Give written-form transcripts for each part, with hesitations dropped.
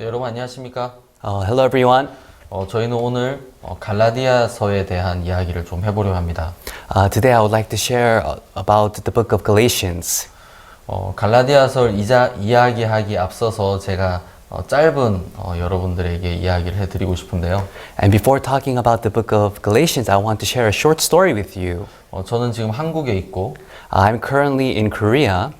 네, 여러분 안녕하십니까? Hello everyone. 저희는 오늘 갈라디아서에 대한 이야기를 좀 해보려 합니다. Today I would like to share about the book of Galatians. 갈라디아서를 이야기하기 앞서서 제가 짧은 여러분들에게 이야기를 해드리고 싶은데요. And before talking about the book of Galatians, I want to share a short story with you. 저는 지금 한국에 있고 I'm currently in Korea.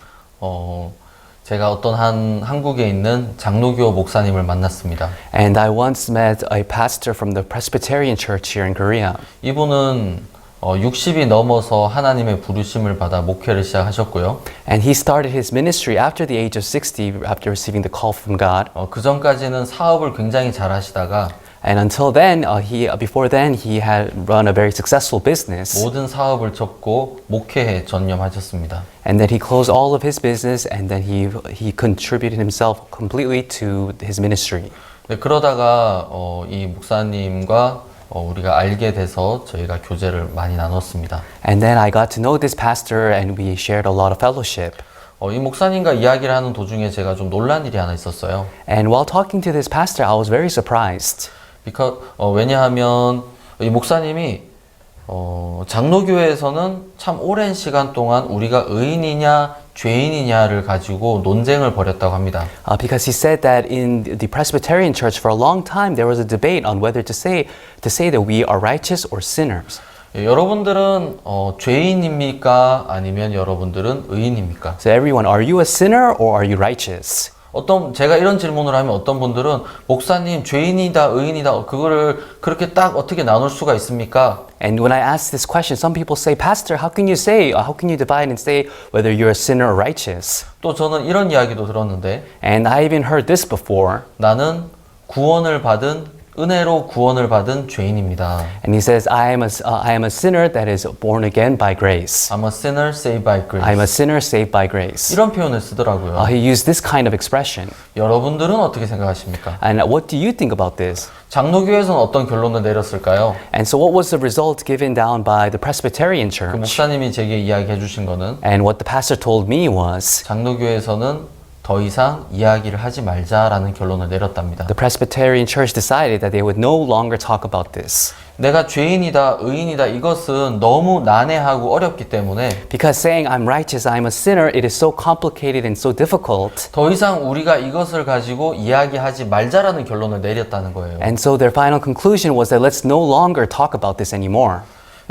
제가 어떤 한국에 있는 장로교 목사님을 만났습니다. And I once met a pastor from the Presbyterian Church here in Korea. 이분은 60이 넘어서 하나님의 부르심을 받아 목회를 시작하셨고요. And he started his ministry after the age of 60 after receiving the call from God. 그 전까지는 사업을 굉장히 잘 하시다가 And until then, before then, he had run a very successful business. 모든 사업을 접고 목회에 전념하셨습니다. And then he closed all of his business, and then he contributed himself completely to his ministry. 네, 그러다가 이 목사님과 우리가 알게 돼서 저희가 교제를 많이 나눴습니다. And then I got to know this pastor, and we shared a lot of fellowship. 이 목사님과 이야기를 하는 도중에 제가 좀 놀란 일이 하나 있었어요. And while talking to this pastor, I was very surprised. 왜냐하면 이 목사님이 장로교회에서는 참 오랜 시간 동안 우리가 의인이냐 죄인이냐를 가지고 논쟁을 벌였다고 합니다. Because he said that in the Presbyterian Church for a long time there was a debate on whether to say that we are righteous or sinners. 여러분들은 죄인입니까? 아니면 여러분들은 의인입니까? So everyone, are you a sinner or are you righteous? 제가 이런 질문을 하면 어떤 분들은 목사님 죄인이다 의인이다 그거를 그렇게 딱 어떻게 나눌 수가 있습니까? And when I ask this question, some people say, Pastor, how can you divide and say whether you're a sinner or righteous? 또 저는 이런 이야기도 들었는데 And I even heard this before. 나는 은혜로 구원을 받은 죄인입니다. And he says, I am a sinner that is born again by grace. I'm a sinner saved by grace. I'm a sinner saved by grace. 이런 표현을 쓰더라고요. He used this kind of expression. 여러분들은 어떻게 생각하십니까? And what do you think about this? 장로교에서는 어떤 결론을 내렸을까요? And so what was the result given down by the Presbyterian 그 Church? 목사님이 제게 이야기해 주신 거는 And what the pastor told me was 장로교에서는 더 이상 이야기를 하지 말자라는 결론을 내렸답니다. the Presbyterian Church decided that they would no longer talk about this. 내가 죄인이다, 의인이다 이것은 너무 난해하고 어렵기 때문에 Because saying I'm righteous, I'm a sinner, it is so complicated and so difficult. 더 이상 우리가 이것을 가지고 이야기하지 말자라는 결론을 내렸다는 거예요. And so their final conclusion was that let's no longer talk about this anymore.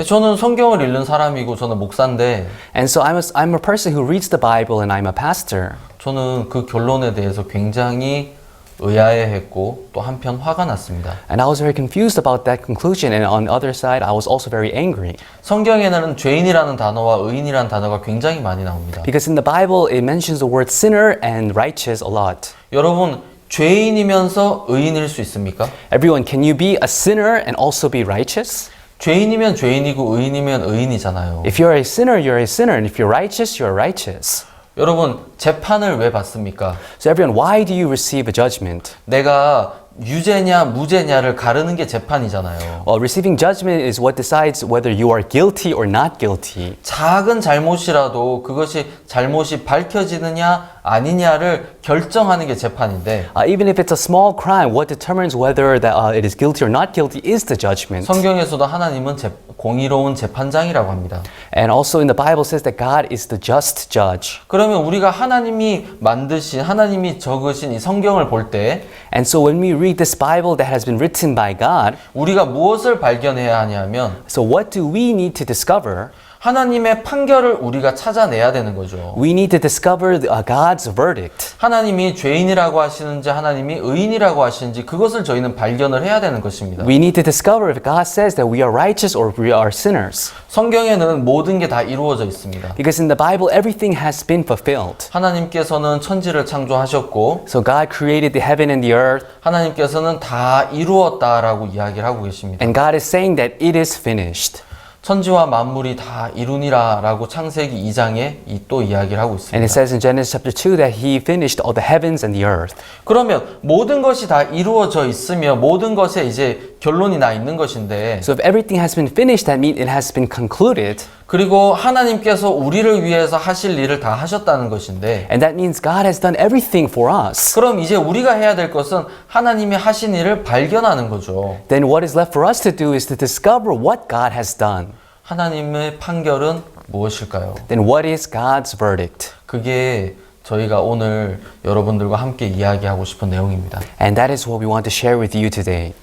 저는 성경을 읽는 사람이고 저는 목사인데 And so I'm a person who reads the Bible and I'm a pastor. 저는 그 결론에 대해서 굉장히 의아해했고 또 한편 화가 났습니다. And I was very confused about that conclusion, and on the other side, I was also very angry. 성경에는 죄인이라는 단어와 의인이라는 단어가 굉장히 많이 나옵니다. Because in the Bible, it mentions the word sinner and righteous a lot. 여러분, 죄인이면서 의인일 수 있습니까? Everyone, can you be a sinner and also be righteous? 죄인이면 죄인이고 의인이면 의인이잖아요. If you're a sinner, you're a sinner, and if you're righteous, you're righteous. 여러분, 재판을 왜 받습니까? So everyone, why do you receive a judgment? 내가 유죄냐 무죄냐를 가르는 게 재판이잖아요. Well, receiving judgment is what decides whether you are guilty or not guilty. 작은 잘못이라도 그것이 잘못이 밝혀지느냐 아니냐를 결정하는 게 재판인데 Even if it's a small crime, what determines whether that it is guilty or not guilty is the judgment. 성경에서도 하나님은 공의로운 재판장이라고 합니다. And also in the Bible says that God is the just judge. 그러면 우리가 하나님이 만드신 하나님이 적으신 이 성경을 볼 때 And so when we read this Bible that has been written by God, 우리가 무엇을 발견해야 하냐면 so what do we need to discover? 하나님의 판결을 우리가 찾아내야 되는 거죠. We need to discover God's verdict. 하나님이 죄인이라고 하시는지 하나님이 의인이라고 하시는지 그것을 저희는 발견을 해야 되는 것입니다. We need to discover if God says that we are righteous or we are sinners. 성경에는 모든 게 다 이루어져 있습니다. Because in the Bible everything has been fulfilled. 하나님께서는 천지를 창조하셨고 So God created the heaven and the earth. 하나님께서는 다 이루었다라고 이야기를 하고 계십니다. And God is saying that it is finished. 천지와 만물이 다 이루니라라고 창세기 2장에 또 이야기를 하고 있습니다. And it says in Genesis chapter 2 that he finished all the heavens and the earth. 그러면 모든 것이 다 이루어져 있으며 모든 것에 이제 결론이 나 있는 것인데 So if everything has been finished, that means it has been concluded. 그리고 하나님께서 우리를 위해서 하실 일을 다 하셨다는 것인데 And that means God has done everything for us. 그럼 이제 우리가 해야 될 것은 하나님이 하신 일을 발견하는 거죠. Then what is left for us to do is to discover what God has done. 하나님의 판결은 무엇일까요? Then what is God's verdict? 그게 저희가 오늘 여러분들과 함께 이야기하고 싶은 내용입니다. And that is what we want to share with you today.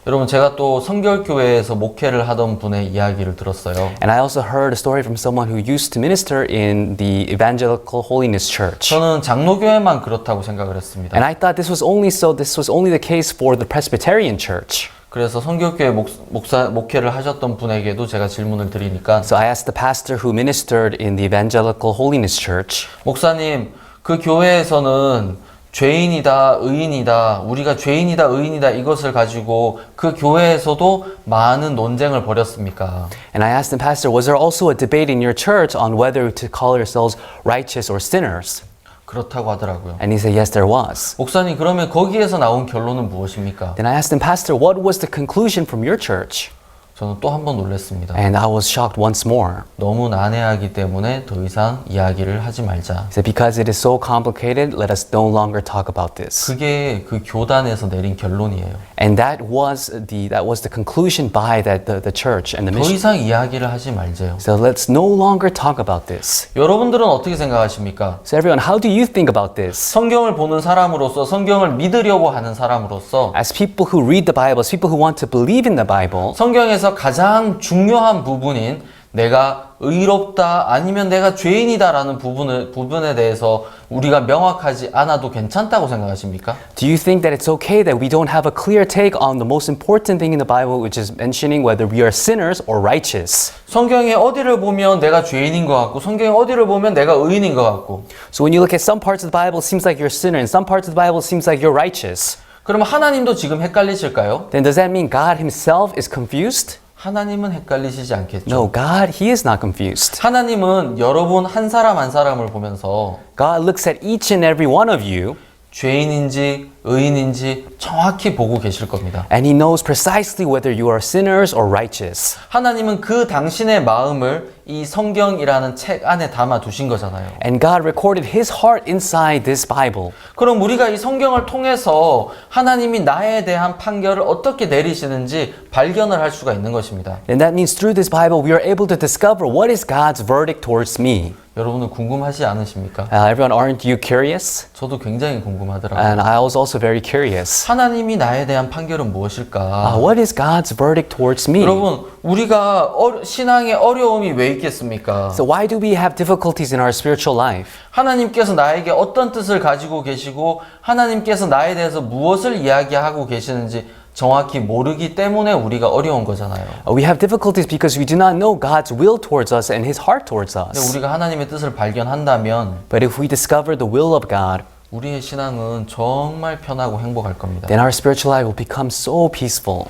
여러분 제가 또 성결교회에서 목회를 하던 분의 이야기를 들었어요. And I also heard a story from someone who used to minister in the Evangelical Holiness Church. 저는 장로교회만 그렇다고 생각을 했습니다. And I thought this was only the case for the Presbyterian Church. 그래서 성결교회 목회를 하셨던 분에게도 제가 질문을 드리니까 So I asked the pastor who ministered in the Evangelical Holiness Church, 목사님 그 교회에서는 죄인이다, 의인이다, 우리가 죄인이다, 의인이다 이것을 가지고 그 교회에서도 많은 논쟁을 벌였습니까? and I asked the pastor, was there also a debate in your church on whether to call yourselves righteous or sinners? 그렇다고 하더라고요. And he said, yes, there was. 목사님 그러면 거기에서 나온 결론은 무엇입니까? Then I asked him, pastor, what was the conclusion from your church? 저는 또 한 번 놀랐습니다. And I was shocked once more. 너무 난해하기 때문에 더 이상 이야기를 하지 말자. He said, because it is so complicated, let us no longer talk about this. 그게 그 교단에서 내린 결론이에요. And that was the conclusion by the church and the 더 mission. 이상 이야기를 하지 말자요. So let's no longer talk about this. 여러분들은 어떻게 생각하십니까? So everyone, how do you think about this? 성경을 보는 사람으로서, 성경을 믿으려고 하는 사람으로서 As people who read the Bible, as people who want to believe in the Bible, 성경에서 가장 중요한 부분인 내가 의롭다 아니면 내가 죄인이다라는 부분에 대해서 우리가 명확하지 않아도 괜찮다고 생각하십니까? do you think that it's okay that we don't have a clear take on the most important thing in the Bible, which is mentioning whether we are sinners or righteous? 성경에 어디를 보면 내가 죄인인 것 같고 성경에 어디를 보면 내가 의인인 것 같고 So when you look at some parts of the Bible, it seems like you're a sinner, and some parts of the Bible, it seems like you're righteous. 그러면 하나님도 지금 헷갈리실까요? Then does that mean God himself is confused? 하나님은 헷갈리시지 않겠죠. No, God, he is not confused. 하나님은 여러분 한 사람 한 사람을 보면서 God looks at each and every one of you, 죄인인지 의인인지 정확히 보고 계실 겁니다. and he knows precisely whether you are sinners or righteous. 하나님은 그 당신의 마음을 이 성경이라는 책 안에 담아 두신 거잖아요. And God recorded his heart inside this Bible. 그럼 우리가 이 성경을 통해서 하나님이 나에 대한 판결을 어떻게 내리시는지 발견을 할 수가 있는 것입니다. And that means through this Bible, we are able to discover what is God's verdict towards me. 여러분은 궁금하지 않으십니까? Everyone, aren't you curious? 저도 굉장히 궁금하더라고요. And I was also very curious. 하나님이 나에 대한 판결은 무엇일까? What is God's verdict towards me? 여러분, 우리가 신앙의 어려움이 왜 있겠습니까? So why do we have difficulties in our spiritual life? 하나님께서 나에게 어떤 뜻을 가지고 계시고 하나님께서 나에 대해서 무엇을 이야기하고 계시는지 정확히 모르기 때문에 우리가 어려운 거잖아요. We have difficulties because we do not know God's will towards us and his heart towards 근데 us. 우리가 하나님의 뜻을 발견한다면 But if we discover the will of God, 우리의 신앙은 정말 편하고 행복할 겁니다. then our spiritual life will become so peaceful.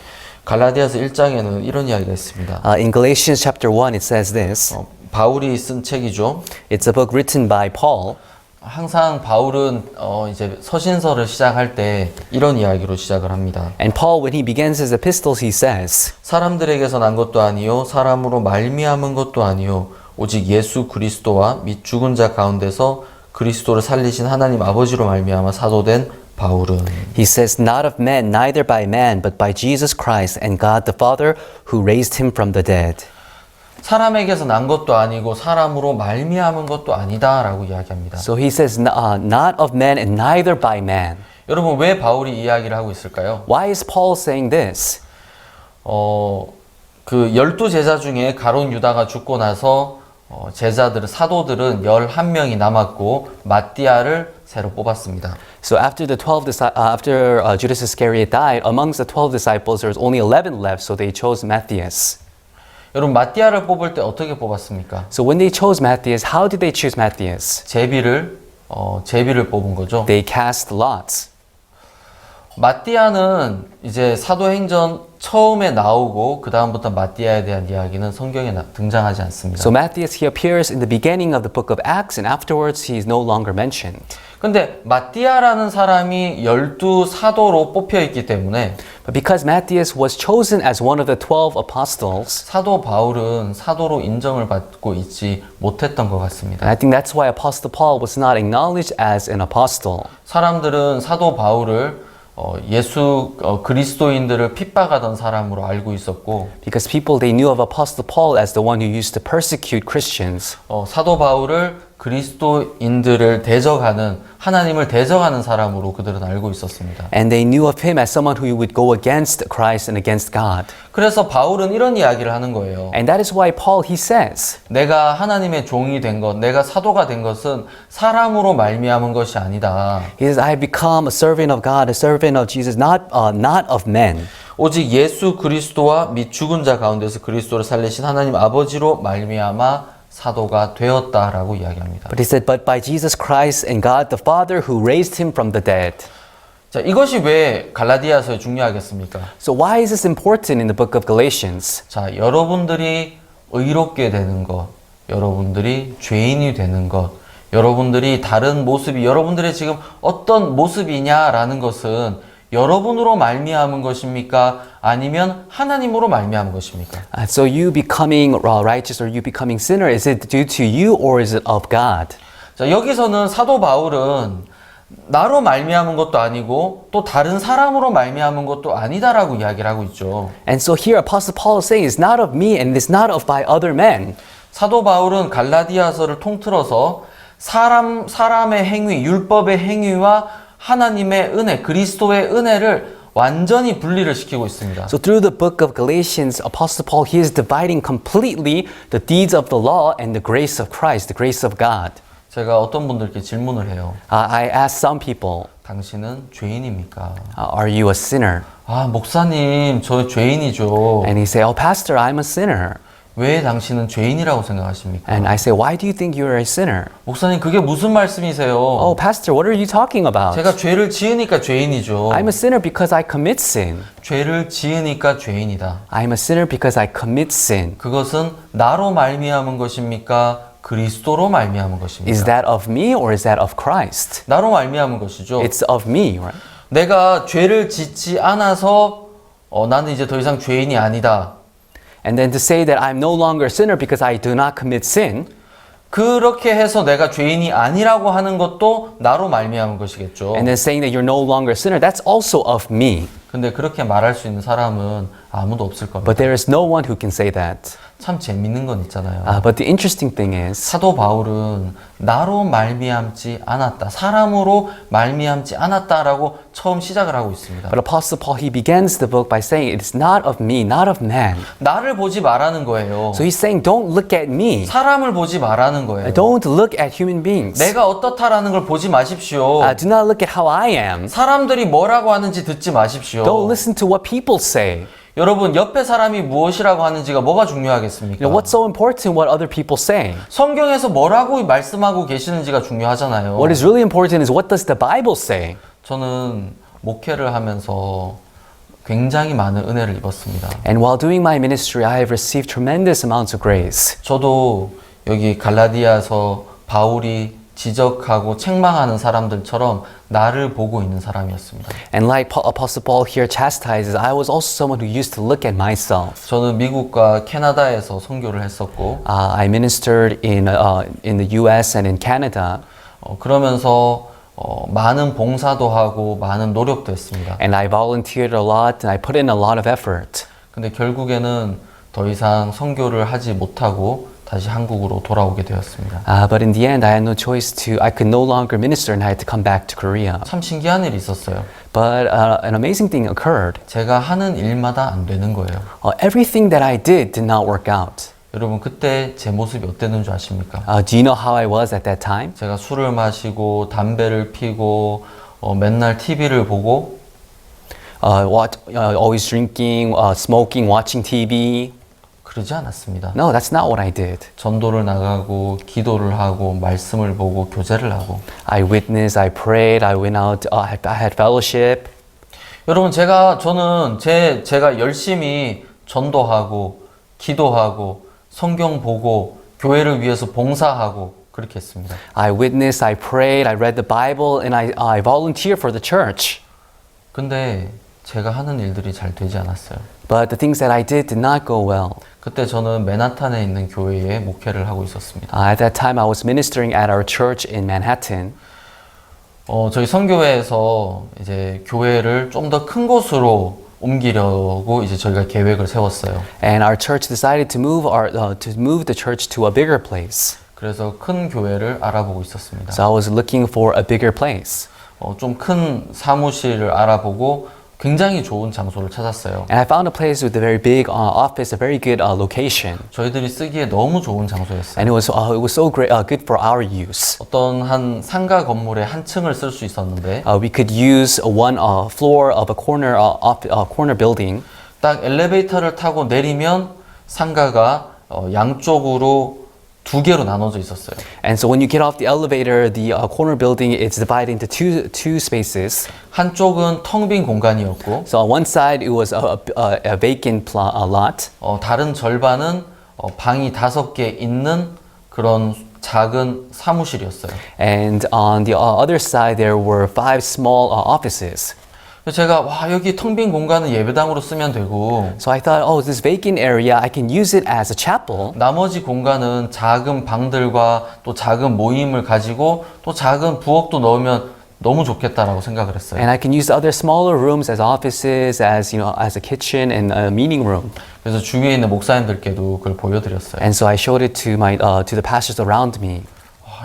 갈라디아서 1장에는 이런 이야기가 있습니다. In Galatians chapter 1, it says this. 바울이 쓴 책이죠. It's a book written by Paul. 항상 바울은 이제 서신서를 시작할 때 이런 이야기로 시작을 합니다. And Paul, when he begins his epistles, he says, 사람들에게서 난 것도 아니요 사람으로 말미암은 것도 아니요 오직 예수 그리스도와 및 죽은 자 가운데서 그리스도를 살리신 하나님 아버지로 말미암아 사도된 바울은 he says, not of men, neither by man, but by Jesus Christ and God the Father who raised him from the dead. 사람에게서 난 것도 아니고 사람으로 말미암은 것도 아니다라고 이야기합니다. So he says, not of men and neither by man. 여러분 왜 바울이 이야기를 하고 있을까요? Why is Paul saying this? 그 12제자 중에 가룟 유다가 죽고 나서 제자들은 사도들은 11명이 남았고 마띠아를 새로 뽑았습니다. So after Judas Iscariot died, amongst the 12 disciples there was only 11 left, so they chose Matthias. 여러분 마띠아를 뽑을 때 어떻게 뽑았습니까? So when they chose Matthias, how did they choose Matthias? 제비를 뽑은 거죠. They cast lots. 마띠아는 이제 사도행전 처음에 나오고 그 다음부터 마띠아에 대한 이야기는 성경에 등장하지 않습니다. So Matthias, he appears in the beginning of the book of Acts, and afterwards he is no longer mentioned. 근데 마띠아라는 사람이 12 사도로 뽑혀 있기 때문에 But because Matthias was chosen as one of the 12 apostles, 사도 바울은 사도로 인정을 받고 있지 못했던 것 같습니다. and I think that's why Apostle Paul was not acknowledged as an apostle. 사람들은 사도 바울을 그리스도인들을 핍박하던 사람으로 알고 있었고 Because people, they knew of Apostle Paul as the one who used to persecute Christians. 사도 바울을 그리스도인들을 대적하는 하나님을 대적하는 사람으로 그들은 알고 있었습니다. And they knew of him as someone who would go against Christ and against God. 그래서 바울은 이런 이야기를 하는 거예요. And that is why Paul, he says, 내가 하나님의 종이 된 것, 내가 사도가 된 것은 사람으로 말미암은 것이 아니다. he says, I have become a servant of God, a servant of Jesus, not of men. 오직 예수 그리스도와 및 죽은 자 가운데서 그리스도를 살리신 하나님 아버지로 말미암아 사도가 되었다라고 이야기합니다. But he said, but by Jesus Christ and God the Father who raised him from the dead. 자, 이것이 왜 갈라디아서에 중요하겠습니까? So why is this important in the book of Galatians? 자, 여러분들이 의롭게 되는 것, 여러분들이 죄인이 되는 것, 여러분들이 다른 모습이 여러분들의 지금 어떤 모습이냐라는 것은 여러분으로 말미암은 것입니까? 아니면 하나님으로 말미암은 것입니까? So you becoming righteous or you becoming sinner, is it due to you or is it of God? 자, 여기서는 사도 바울은 나로 말미암은 것도 아니고 또 다른 사람으로 말미암은 것도 아니다라고 이야기를 하고 있죠. And so here Apostle Paul is saying, it's not of me and it's not of by other men. 사도 바울은 갈라디아서를 통틀어서 사람의 행위, 율법의 행위와 하나님의 은혜, 그리스도의 은혜를 완전히 분리를 시키고 있습니다. So through the book of Galatians, Apostle Paul, he is dividing completely the deeds of the law and the grace of Christ, the grace of God. 제가 어떤 분들께 질문을 해요. I asked some people, 당신은 죄인입니까? are you a sinner? 아, 목사님, 저 죄인이죠. And he say, oh, pastor, I'm a sinner. 왜 당신은 죄인이라고 생각하십니까? And I say, why do you think you're a sinner? 목사님, 그게 무슨 말씀이세요? Oh, pastor, what are you talking about? 제가 죄를 지으니까 죄인이죠. I'm a sinner because I commit sin. 죄를 지으니까 죄인이다. I'm a sinner because I commit sin. 그것은 나로 말미암은 것입니까? 그리스도로 말미암은 것입니까? Is that of me or is that of Christ? 나로 말미암은 것이죠. It's of me, right? 내가 죄를 짓지 않아서 나는 이제 더 이상 죄인이 아니다. And then to say that I'm no longer a sinner because I do not commit sin, 그렇게 해서 내가 죄인이 아니라고 하는 것도 나로 말미암은 것이겠죠. and then saying that you're no longer a sinner, that's also of me. 근데 그렇게 말할 수 있는 사람은 아무도 없을 겁니다. But there is no one who can say that. 참 재밌는 건 있잖아요. But the interesting thing is, 사도 바울은 나로 말미암지 않았다. 사람으로 말미암지 않았다라고 처음 시작을 하고 있습니다. but Apostle Paul, he begins the book by saying, it is not of me, not of man. 나를 보지 말라는 거예요. So he's saying, don't look at me. 사람을 보지 말라는 거예요. Don't look at human beings. 내가 어떻다라는 걸 보지 마십시오. Do not look at how I am. 사람들이 뭐라고 하는지 듣지 마십시오. Don't listen to what people say. 여러분, 옆에 사람이 무엇이라고 하는지가 뭐가 중요하겠습니까? What's so important what other people say? 성경에서 뭐라고 말씀하고 계시는지가 중요하잖아요. What is really important is what does the Bible say? 저는 목회를 하면서 굉장히 많은 은혜를 입었습니다. And while doing my ministry, I have received tremendous amounts of grace. 저도 여기 갈라디아서 바울이 지적하고 책망하는 사람들처럼 나를 보고 있는 사람이었습니다. And like Apostle Paul here chastises, I was also someone who used to look at myself. 저는 미국과 캐나다에서 선교를 했었고 I ministered in the U.S. and in Canada. 그러면서 많은 봉사도 하고 많은 노력도 했습니다. And I volunteered a lot and I put in a lot of effort. 근데 결국에는 더 이상 선교를 하지 못하고 다시 한국으로 돌아오게 되었습니다. But in the end, I had no choice I could no longer minister and I had to come back to Korea. 참 신기한 일이 있었어요. But an amazing thing occurred. 제가 하는 일마다 안 되는 거예요. Everything that I did not work out. 여러분, 그때 제 모습이 어땠는 줄 아십니까? Do you know how I was at that time? 제가 술을 마시고 담배를 피고 맨날 TV를 보고 always drinking, smoking, watching TV. 그러지 않았습니다. No, that's not what I did. 전도를 나가고 기도를 하고 말씀을 보고 교제를 하고 I witnessed, I prayed, I went out, I had fellowship. 여러분 저는 제가 열심히 전도하고 기도하고 성경 보고 교회를 위해서 봉사하고 그렇게 했습니다. I witnessed, I prayed, I read the Bible, and I volunteered for the church. 근데 제가 하는 일들이 잘 되지 않았어요. But the things that I did not go well. 그때 저는 맨하탄에 있는 교회에 목회를 하고 있었습니다. At that time, I was ministering at our church in Manhattan. 저희 선교회에서 이제 교회를 좀 더 큰 곳으로 옮기려고 이제 저희가 계획을 세웠어요. And our church decided to move the church to a bigger place. 그래서 큰 교회를 알아보고 있었습니다. So I was looking for a bigger place. 좀 큰 사무실을 알아보고 굉장히 좋은 장소를 찾았어요. And I found a place with a very big office, a very good location. 저희들이 쓰기에 너무 좋은 장소였어요. And it was so great, good for our use. 어떤 한 상가 건물의 한 층을 쓸 수 있었는데 We could use one floor of a corner building. 딱 엘리베이터를 타고 내리면 상가가 양쪽으로 두 개로 나눠져 있었어요. And so when you get off the elevator, the corner building is divided into two spaces. 한쪽은 텅 빈 공간이었고 So on one side it was a vacant lot, 다른 절반은 방이 5개 있는 그런 작은 사무실이었어요. and on the other side there were 5 small offices. 그래서 제가 여기 텅 빈 공간은 예배당으로 쓰면 되고 So I thought, oh, this vacant area, I can use it as a chapel. 나머지 공간은 작은 방들과 또 작은 모임을 가지고 또 작은 부엌도 넣으면 너무 좋겠다라고 생각을 했어요. And I can use the other smaller rooms as offices, as as a kitchen and a meeting room. 그래서 주위에 있는 목사님들께도 그걸 보여드렸어요. And so I showed it to the pastors around me.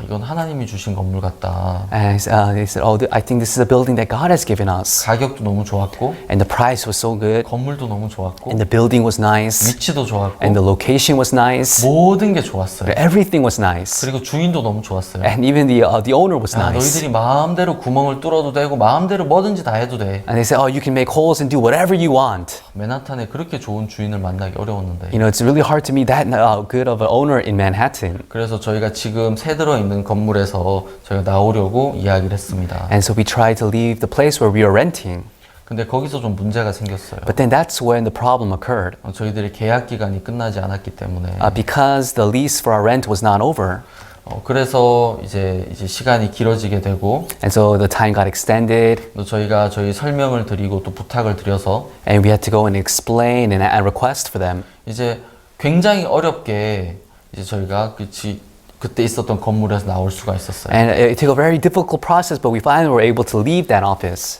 이건 하나님이 주신 건물 같다. And they said, oh, I think this is a building that God has given us. 가격도 너무 좋았고 And the price was so good. 건물도 너무 좋았고 And the building was nice. 위치도 좋았고 And the location was nice. 모든 게 좋았어요. Everything was nice. 그리고 주인도 너무 좋았어요. And even the owner was 야, nice. 너희들이 마음대로 구멍을 뚫어도 되고 마음대로 뭐든지 다 해도 돼. And they said, oh, you can make holes and do whatever you want. 맨하탄에 그렇게 좋은 주인을 만나기 어려웠는데. You know, it's really hard to meet that good of an owner in Manhattan. 그래서 저희가 지금 새 들어 있는 건물에서 저희가 나오려고 이야기를 했습니다. And so we tried to leave the place where we were renting. 근데 거기서 좀 문제가 생겼어요. But then that's when the problem occurred. 저희들의 계약 기간이 끝나지 않았기 때문에. Because the lease for our rent was not over. 그래서 이제 시간이 길어지게 되고. And so the time got extended. 또 저희가 저희 설명을 드리고 또 부탁을 드려서. And we had to go and explain and request for them. 이제 굉장히 어렵게 이제 저희가 그때 있었던 건물에서 나올 수가 있었어요. And it took a very difficult process, but we finally were able to leave that office.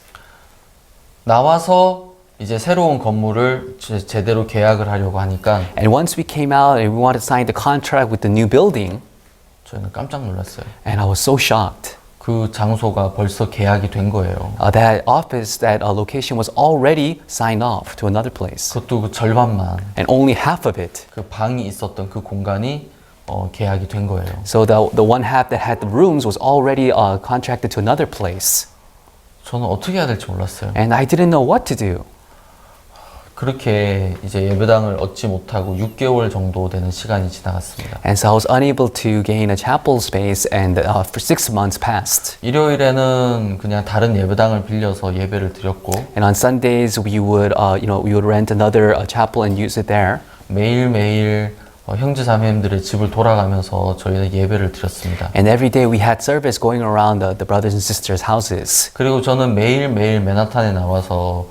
나와서 이제 새로운 건물을 제대로 계약을 하려고 하니까 And once we came out and we wanted to sign the contract with the new building, 저희는 깜짝 놀랐어요. and I was so shocked. 그 장소가 벌써 계약이 된 거예요. That office, that location was already signed off to another place. 그것도 그 절반만. And only half of it. 그 방이 있었던 그 공간이 계약이 된 거예요. So the one half that had the rooms was already contracted to another place. 저는 어떻게 해야 될지 몰랐어요. And I didn't know what to do. 그렇게 이제 예배당을 얻지 못하고 6개월 정도 되는 시간이 지나갔습니다. And so I was unable to gain a chapel space, and for 6 months passed. 일요일에는 그냥 다른 예배당을 빌려서 예배를 드렸고, And on Sundays we would rent another chapel and use it there. 매일매일 형제 자매님들의 집을 돌아가면서 저희는 예배를 드렸습니다. And every day we had service going around the brothers and sisters' houses. 그리고 저는 매일매일 맨하탄에 나와서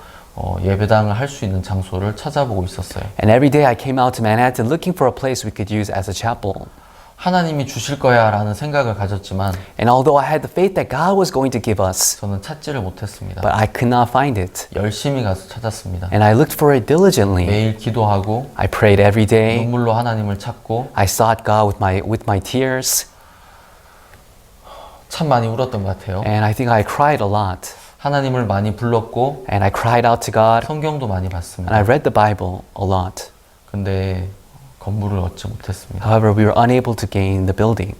예배당을 할 수 있는 장소를 찾아보고 있었어요. And every day I came out to Manhattan looking for a place we could use as a chapel. 하나님이 주실 거야 라는 생각을 가졌지만 And although I had the faith that God was going to give us, 저는 찾지를 못했습니다. but I could not find it. 열심히 가서 찾았습니다. And I looked for it diligently. 매일 기도하고 I prayed every day. 눈물로 하나님을 찾고 I sought God with my tears. 참 많이 울었던 것 같아요. And I think I cried a lot. 하나님을 많이 불렀고 And I cried out to God. 성경도 많이 And 봤습니다. I read the Bible a lot. 근데 건물을 얻지 못했습니다. However, we were unable to gain the building.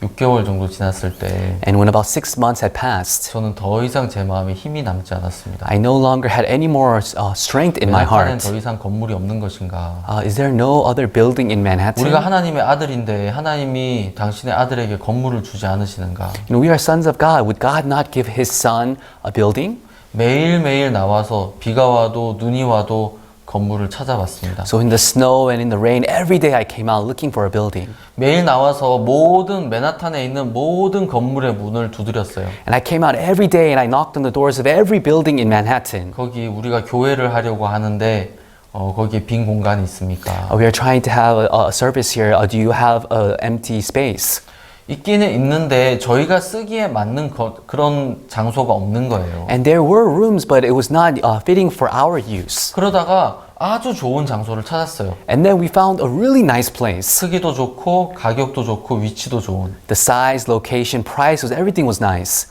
6개월 정도 지났을 때 And when about 6 months had passed, 저는 더 이상 제 마음에 힘이 남지 않았습니다. I no longer had any more strength in my 맨하탄엔 heart. 더 이상 건물이 없는 것인가? Is there no other building in Manhattan? 우리가 하나님의 아들인데 하나님이 당신의 아들에게 건물을 주지 않으시는가? We are sons of God. Would God not give His Son a building? 매일매일 나와서 비가 와도 눈이 와도 건물을 찾아봤습니다. So in the snow and in the rain, every day I came out looking for a building. 매일 나와서 모든 맨하탄에 있는 모든 건물의 문을 두드렸어요. And I came out every day and I knocked on the doors of every building in Manhattan. 거기 우리가 교회를 하려고 하는데 거기에 빈 공간이 있습니까? We are trying to have a service here. Do you have an empty space? 있기는 있는데 저희가 쓰기에 맞는 그런 장소가 없는 거예요. And there were rooms, but it was not fitting for our use. 그러다가 아주 좋은 장소를 찾았어요. And then we found a really nice place. 크기도 좋고 가격도 좋고 위치도 좋은. The size, location, price, everything was nice.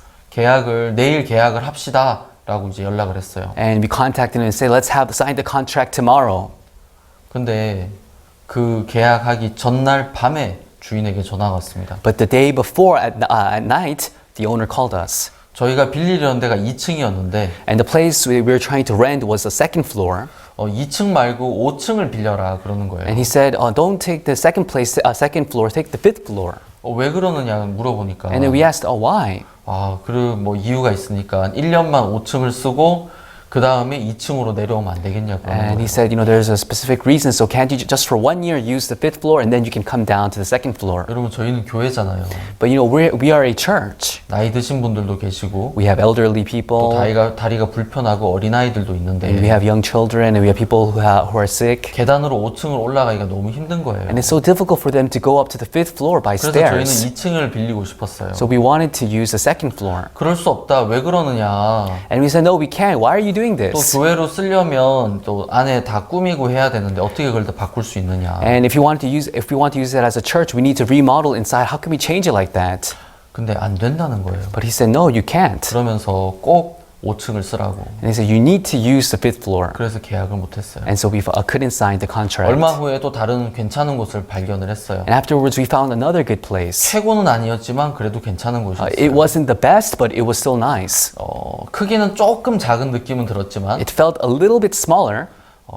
내일 계약을 합시다 라고 이제 연락을 했어요. And we contacted him and said, let's sign the contract tomorrow. 근데 그 계약하기 전날 밤에 주인에게 전화가 왔습니다. But the day before at night, the owner called us. 저희가 빌리려는 데가 2층이었는데 And the place we were trying to rent was the second floor. 2층 말고 5층을 빌려라 그러는 거예요. And he said, don't take the second second floor, take the fifth floor. 왜 그러느냐 물어보니까 And then we asked, why? 뭐 이유가 있으니까 1년만 5층을 쓰고 그 다음에 2층으로 내려오면 안 되겠냐고 그러는 And he 거예요. said, there's a specific reason, so can't you just for 1 year use the fifth floor and then you can come down to the second floor? 여러분 저희는 교회잖아요. But we are a church. 나이 드신 분들도 계시고 We have elderly 또 people, 다리가 불편하고 어린아이들도 있는데 and we have young children, and we have people who are sick. 계단으로 5층을 올라가기가 너무 힘든 거예요. And it's so difficult for them to go up to the fifth floor by 그래서 저희는 stairs. 2층을 빌리고 싶었어요. So we wanted to use the second floor. 그럴 수 없다. 왜 그러느냐. And we said, no, we can't. Why are you doing 또 this? 교회로 쓰려면 또 안에 다 꾸미고 해야 되는데 어떻게 그걸 다 바꿀 수 있느냐. And if we want to use it as a church, we need to remodel inside. How can we change it like that? 근데 안 된다는 거예요. But he said, no, you can't. 그러면서 꼭 5층을 쓰라고. And he said, you need to use the fifth floor. 그래서 계약을 못 했어요. And so we couldn't sign the contract. 얼마 후에 또 다른 괜찮은 곳을 발견을 했어요. And afterwards, we found another good place. 최고는 아니었지만 그래도 괜찮은 It 곳이었어요. wasn't the best, but it was still nice. 크기는 조금 작은 느낌은 들었지만 It felt a little bit smaller,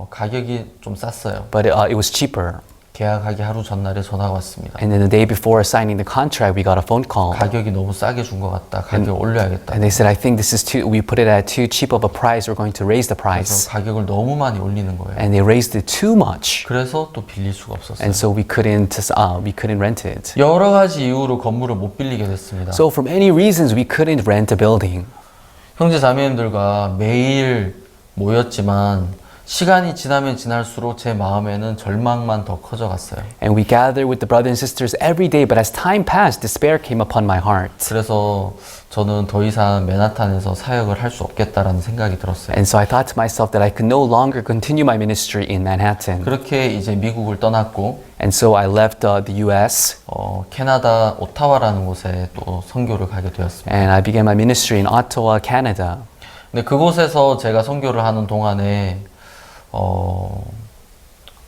가격이 좀 쌌어요. but it was cheaper. 계약하기 하루 전날에 전화가 왔습니다. And then the day before signing the contract, we got a phone call. 가격이 너무 싸게 준 것 같다. 가격 올려야겠다. And they said, I think this is we put it at too cheap of a price. We're going to raise the 그래서 price. 가격을 너무 많이 올리는 거예요. And they raised it too much. 그래서 또 빌릴 수가 없었어요. And so we couldn't rent it. 여러 가지 이유로 건물을 못 빌리게 됐습니다. So from any reasons, we couldn't rent a building. 형제 자매님들과 매일 모였지만 시간이 지나면 지날수록 제 마음에는 절망만 더 커져갔어요. And we gathered with the brothers and sisters every day, but as time passed, despair came upon my heart. 그래서 저는 더 이상 맨하탄에서 사역을 할 수 없겠다라는 생각이 들었어요. And so I thought to myself that I could no longer continue my ministry in Manhattan. 그렇게 이제 미국을 떠났고 And so I left the US 캐나다 오타와라는 곳에 또 선교를 가게 되었습니다. and I began my ministry in Ottawa, Canada. 근데 그곳에서 제가 선교를 하는 동안에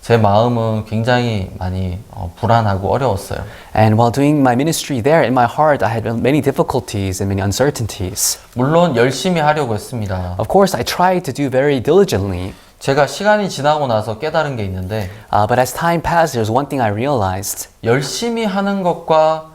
제 마음은 굉장히 많이 불안하고 어려웠어요. And while doing my ministry there, in my heart, I had many difficulties and many uncertainties. 물론 열심히 하려고 했습니다. Of course, I tried to do very diligently. 제가 시간이 지나고 나서 깨달은 게 있는데 But as time passed, there's one thing I realized. 열심히 하는 것과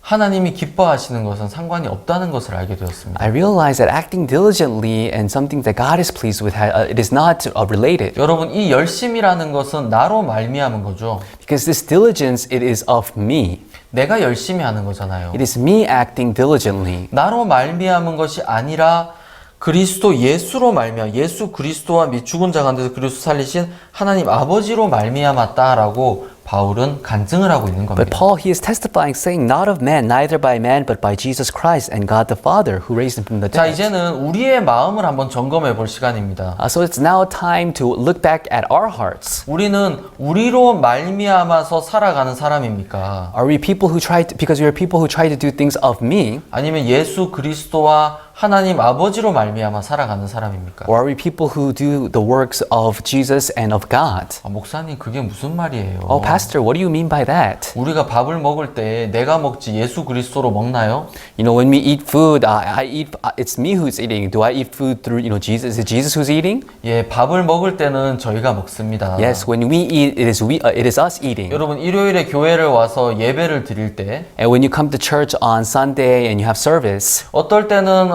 하나님이 기뻐하시는 것은 상관이 없다는 것을 알게 되었습니다. I realized that acting diligently and something that God is pleased with, it is not related. 여러분 이 열심이라는 것은 나로 말미암은 거죠. Because this diligence, it is of me. 내가 열심히 하는 거잖아요. It is me acting diligently. 나로 말미암은 것이 아니라 그리스도 예수로 말미암아 예수 그리스도와 및 죽은 자 가운데서 그리스도 살리신 하나님 아버지로 말미암았다라고 바울은 간증을 하고 있는 But 겁니다. Paul, he is testifying, saying, not of man, neither by man, but by Jesus Christ and God the Father who raised him from the 자, dead. 이제는 우리의 마음을 한번 점검해 볼 시간입니다. So it's now time to look back at our hearts. 우리는 우리로 말미암아서 살아가는 사람입니까? Are we people who because we are people who try to do things of me, 아니면 예수 그리스도와 하나님 아버지로 말미암아 살아가는 사람입니까? or are we people who do the works of Jesus and of God? 목사님 그게 무슨 말이에요? Oh, Pastor, what do you mean by that? 우리가 밥을 먹을 때 내가 먹지 예수 그리스도로 먹나요? When we eat food, it's me who's eating. Do I eat food through, Jesus? Is it Jesus who's eating? 예, 밥을 먹을 때는 저희가 먹습니다. Yes, when we eat, it is us eating. 여러분 일요일에 교회를 와서 예배를 드릴 때 And when you come to church on Sunday and you have service, 어떨 때는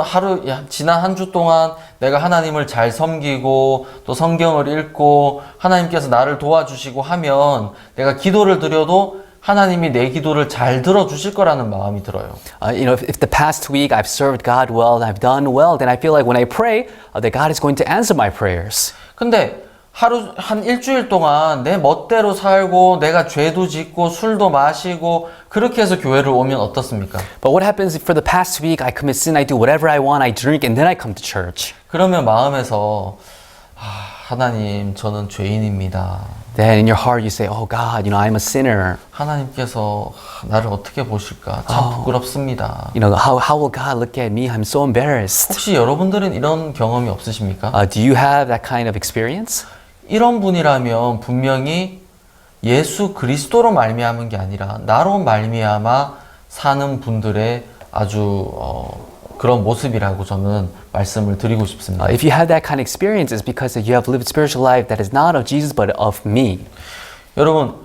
지난 한 주 동안 내가 하나님을 잘 섬기고 또 성경을 읽고 하나님께서 나를 도와주시고 하면 내가 기도를 드려도 하나님이 내 기도를 잘 들어주실 거라는 마음이 들어요. If the past week I've served God well and I've done well, then I feel like when I pray, that God is going to answer my prayers. 근데 한 일주일 동안 내 멋대로 살고 내가 죄도 짓고 술도 마시고 그렇게 해서 교회를 오면 어떻습니까? But what happens if for the past week I commit sin, I do whatever I want, I drink, and then I come to church? 그러면 마음에서 하나님 저는 죄인입니다. Then in your heart you say, oh God, I'm a sinner. 하나님께서 나를 어떻게 보실까? 참 부끄럽습니다. How will God look at me? I'm so embarrassed. 혹시 여러분들은 이런 경험이 없으십니까? Do you have that kind of experience? 이런 분이라면 분명히 예수 그리스도로 말미암은 게 아니라 나로 말미암아 사는 분들의 아주 그런 모습이라고 저는 말씀을 드리고 싶습니다. If you have that kind of experience, it's because you have lived spiritual life that is not of Jesus but of me. 여러분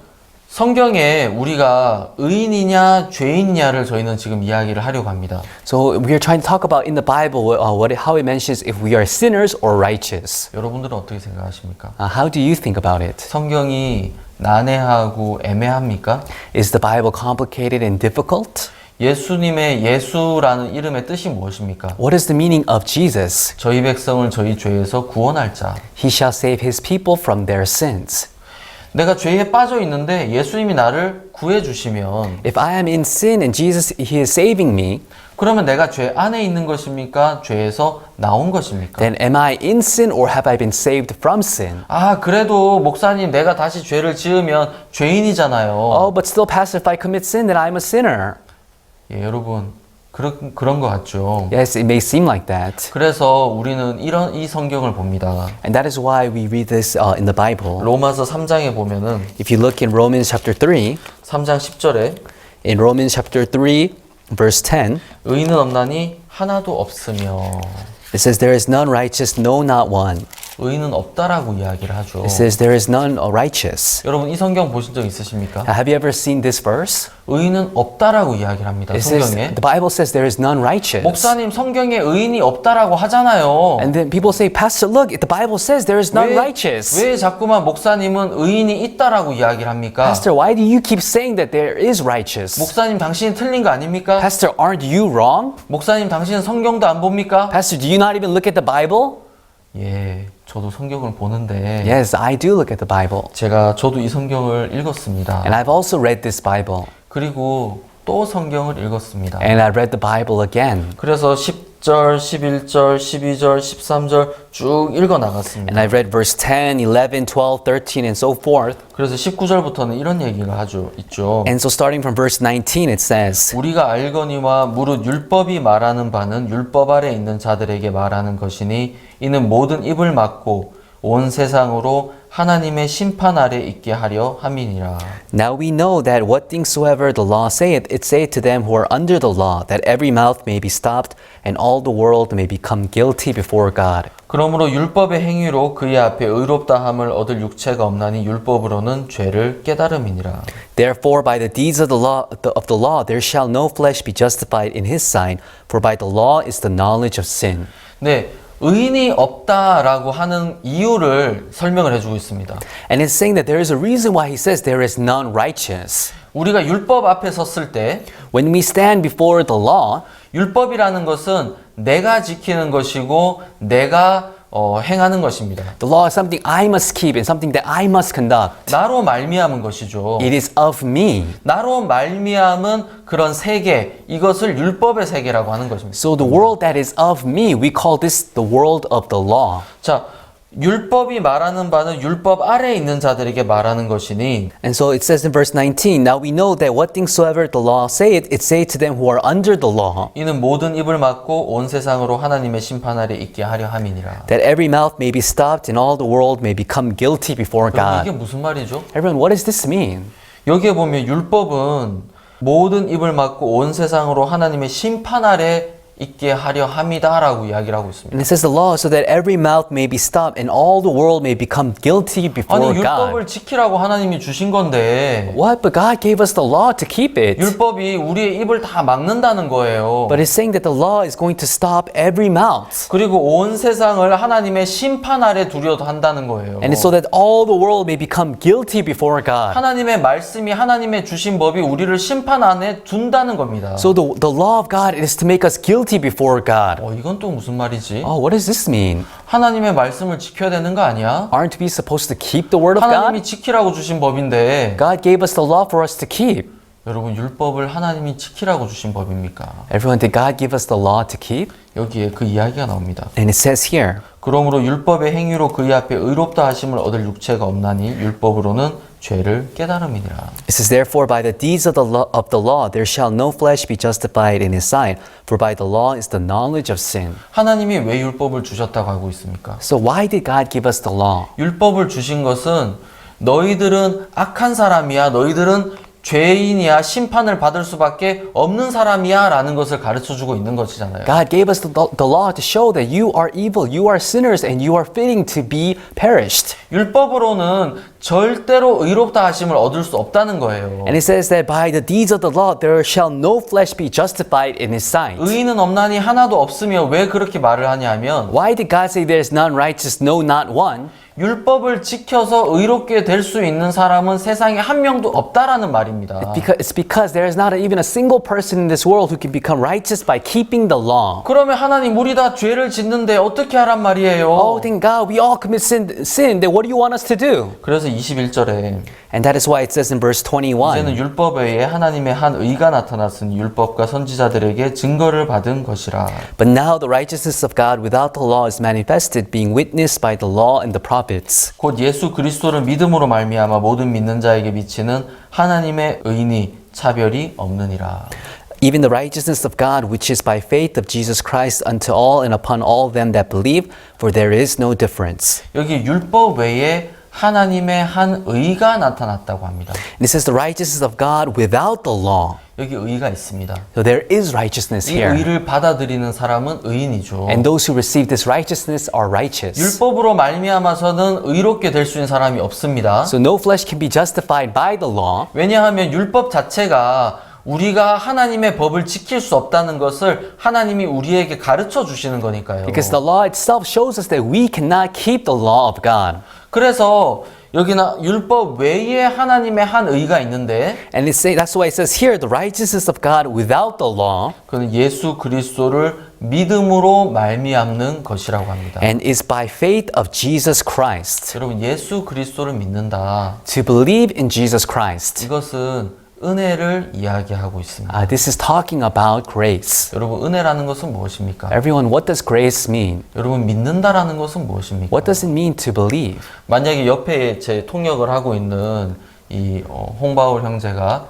성경에 우리가 의인이냐 죄인이냐를 저희는 지금 이야기를 하려고 합니다. So we are trying to talk about in the Bible how it mentions if we are sinners or righteous. 여러분들은 어떻게 생각하십니까? How do you think about it? 성경이 난해하고 애매합니까? Is the Bible complicated and difficult? 예수님의 예수라는 이름의 뜻이 무엇입니까? What is the meaning of Jesus? 저희 백성을 저희 죄에서 구원할 자. He shall save his people from their sins. 내가 죄에 빠져 있는데 예수님이 나를 구해 주시면 If I am in sin and Jesus, He is saving me, 그러면 내가 죄 안에 있는 것입니까? 죄에서 나온 것입니까? then am I in sin or have I been saved from sin? 그래도 목사님 내가 다시 죄를 지으면 죄인이잖아요. Oh, but still, Pastor, if I commit sin, then I'm a sinner. 예, 여러분 그런 것 같죠. Yes, it may seem like that. 그래서 우리는 이 성경을 봅니다. And that is why we read this in the Bible. 로마서 3장에 보면은 If you look in Romans chapter 3, 3장 10절에 in Romans chapter 3, verse 10, 의인은 없나니 하나도 없으며 it says, there is none righteous, no, not one. 의인은 없다라고 이야기를 하죠. It says, there is none righteous. 여러분 이 성경 보신 적 있으십니까? Have you ever seen this verse? 의인은 없다라고 이야기를 합니다. It says, 성경에. the Bible says there is none righteous. 목사님 성경에 의인이 없다라고 하잖아요. And then people say, Pastor, look, the Bible says there is none righteous. 왜 자꾸만 목사님은 의인이 있다라고 이야기를 합니까? Pastor, why do you keep saying that there is righteous? 목사님 당신이 틀린 거 아닙니까? Pastor, aren't you wrong? 목사님 당신은 성경도 안 봅니까? Pastor, do you not even look at the Bible? 예, 저도 성경을 보는데 Yes, I do look at the Bible. 저도 이 성경을 읽었습니다. And I've also read this Bible. 그리고 또 성경을 읽었습니다. And I read the Bible again. 그래서 10절, 11절, 12절, 13절 쭉 읽어 나갔습니다. And I read verse 10, 11, 12, 13, and so forth. 그래서 19절부터는 이런 얘기가 있죠. And so starting from verse 19, it says, 우리가 알거니와 무릇 율법이 말하는 바는 율법 아래 있는 자들에게 말하는 것이니 이는 모든 입을 막고 온 세상으로 하나님의 심판 아래 있게 하려 함이니라. Now we know that what things soever the law saith, it saith to them who are under the law, that every mouth may be stopped, and all the world may become guilty before God. 그러므로 율법의 행위로 그의 앞에 의롭다함을 얻을 육체가 없나니 율법으로는 죄를 깨달음이니라. Therefore by the deeds of the law there shall no flesh be justified in his sight, for by the law is the knowledge of sin. 네, 의인이 없다라고 하는 이유를 설명을 해주고 있습니다. And it's saying that there is a reason why he says there is none righteous. 우리가 율법 앞에 섰을 때 When we stand before the law, 율법이라는 것은 내가 지키는 것이고 내가 행하는 것입니다. the law is something I must keep and something that I must conduct. 나로 말미암은 것이죠. It is of me. 나로 말미암은 그런 세계, 이것을 율법의 세계라고 하는 것입니다. So the world that is of me, we call this the world of the law. 자, 율법이 말하는 바는 율법 아래에 있는 자들에게 말하는 것이니 And so it says in verse 19, now we know that what things soever the law saith, it saith to them who are under the law, 이는 모든 입을 막고 온 세상으로 하나님의 심판 아래 있게 하려 함이니라. that every mouth may be stopped and all the world may become guilty before 여러분, 이게 God. 무슨 말이죠? Everyone, what does this mean? 여기에 보면 율법은 모든 입을 막고 온 세상으로 하나님의 심판 아래 있게 하려 함이다라고 이야기를 하고 있습니다. And it says the law so that every mouth may be stopped and all the world may become guilty before 아니 God. 율법을 지키라고 하나님이 주신 건데 What? But God gave us the law to keep it. 율법이 우리의 입을 다 막는다는 거예요. But it's saying that the law is going to stop every mouth. 그리고 온 세상을 하나님의 심판 아래 두려도 한다는 거예요. And it's so that all the world may become guilty before God. 하나님의 말씀이 하나님의 주신 법이 우리를 심판 안에 둔다는 겁니다. So the law of God is to make us guilty before God. 이건 또 무슨 말이지? Oh, what does this mean? 하나님의 말씀을 지켜야 되는 거 아니야? Aren't we supposed to keep the word of 하나님이 God? 지키라고 주신 법인데 God gave us the law for us to keep. 여러분 율법을 하나님이 지키라고 주신 법입니까? Everyone, did God give us the law to keep? 여기에 그 이야기가 나옵니다. And it says here, 그러므로 율법의 행위로 그의 앞에 의롭다 하심을 얻을 육체가 없나니 율법으로는 죄를 깨달음이니라. it says, therefore, by the deeds of the law, there shall no flesh be justified in his sight, for by the law is the knowledge of sin. 하나님이 왜 율법을 주셨다고 하고 있습니까? So why did God give us the law? 율법을 주신 것은 너희들은 악한 사람이야, 너희들은 죄인이야, 심판을 받을 수밖에 없는 사람이야 라는 것을 가르쳐주고 있는 것이잖아요. God gave us the law to show that you are evil, you are sinners, and you are fitting to be perished. 율법으로는 절대로 의롭다 하심을 얻을 수 없다는 거예요. And it says that by the deeds of the law, there shall no flesh be justified in his sight. 의인은 없나니 하나도 없으며 왜 그렇게 말을 하냐면 Why did God say there is none righteous, no, not one? 율법을 지켜서 의롭게 될 수 있는 사람은 세상에 한 명도 없다라는 말입니다. It's because there is not even a single person in this world who can become righteous by keeping the law. 그러면 하나님 우리 다 죄를 짓는데 어떻게 하란 말이에요? Oh, then God, we all commit sin. Then what do you want us to do? 그래서 21절에 And that is why it says in verse 이제는 21, 율법 외에 하나님의 한 의가 나타났으니 율법과 선지자들에게 증거를 받은 것이라. but now the righteousness of God without the law is manifested, being witnessed by the law and the prophets. 곧 예수 그리스도를 믿음으로 말미암아 모든 믿는 자에게 비치는 하나님의 의니 차별이 없느니라. Even the righteousness of God, which is by faith of Jesus Christ unto all and upon all them that believe, for there is no difference. 여기 율법 외에 하나님의 한 의가 나타났다고 합니다. And it says the righteousness of God without the law. 여기 의가 있습니다. So there is righteousness 이 here. 의를 받아들이는 사람은 의인이죠. And those who receive this righteousness are righteous. 율법으로 말미암아서는 의롭게 될 수 있는 사람이 없습니다. So no flesh can be justified by the law. 왜냐하면 율법 자체가 우리가 하나님의 법을 지킬 수 없다는 것을 하나님이 우리에게 가르쳐 주시는 거니까요. Because the law itself shows us that we cannot keep the law of God. 그래서 여기나 율법 외에 하나님의 한 의가 있는데 And that's why it says here, the righteousness of God without the law, 그는 예수 그리스도를 믿음으로 말미암는 것이라고 합니다. and is by faith of Jesus Christ. 여러분 예수 그리스도를 믿는다. To believe in Jesus Christ. 이것은 은혜를 이야기하고 있습니다. This is talking about grace. 여러분 은혜라는 것은 무엇입니까? Everyone, what does grace mean? 여러분 믿는다라는 것은 무엇입니까? What does it mean to believe? 만약에 옆에 제 통역을 하고 있는 이 홍바울 형제가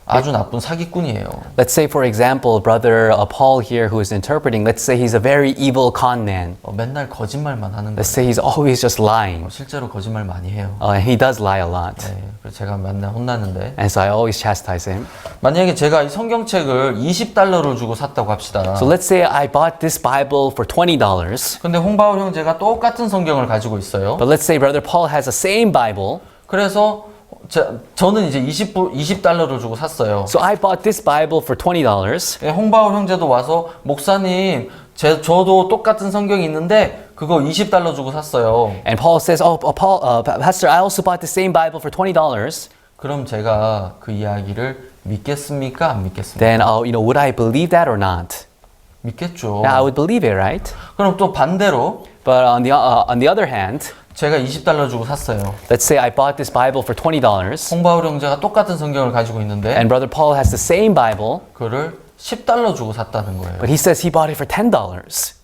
아주 나쁜 사기꾼이에요. Let's say, for example, brother Paul here who is interpreting, let's say he's a very evil con man. 맨날 거짓말만 하는 Let's 거예요. say he's always just lying. 실제로 거짓말 많이 해요. And he does lie a lot. 네, 그래서 제가 맨날 혼나는데 And so I always chastise him. 만약에 제가 이 성경책을 $20를 주고 샀다고 합시다. So let's say I bought this Bible for $20. 근데 홍바울 형제가 똑같은 성경을 가지고 있어요. But let's say brother Paul has the same Bible. 그래서 저는 이제 $20를 주고 샀어요. So I bought this Bible for $20. 홍바울 형제도 와서 목사님 저도 똑같은 성경이 있는데 그거 $20 주고 샀어요. And Paul says, Pastor, I also bought the same Bible for $20. 그럼 제가 그 이야기를 믿겠습니까? 안 믿겠습니까? Then, would I believe that or not? 믿겠죠. Yeah, I would believe it, right? 그럼 또 반대로 But on the other hand, 제가 $20 주고 샀어요. let's say I bought this Bible for $20. 홍바울 형제가 똑같은 성경을 가지고 있는데 And brother Paul has the same Bible, 그거를 $10 주고 샀다는 거예요. but he says he bought it for $10.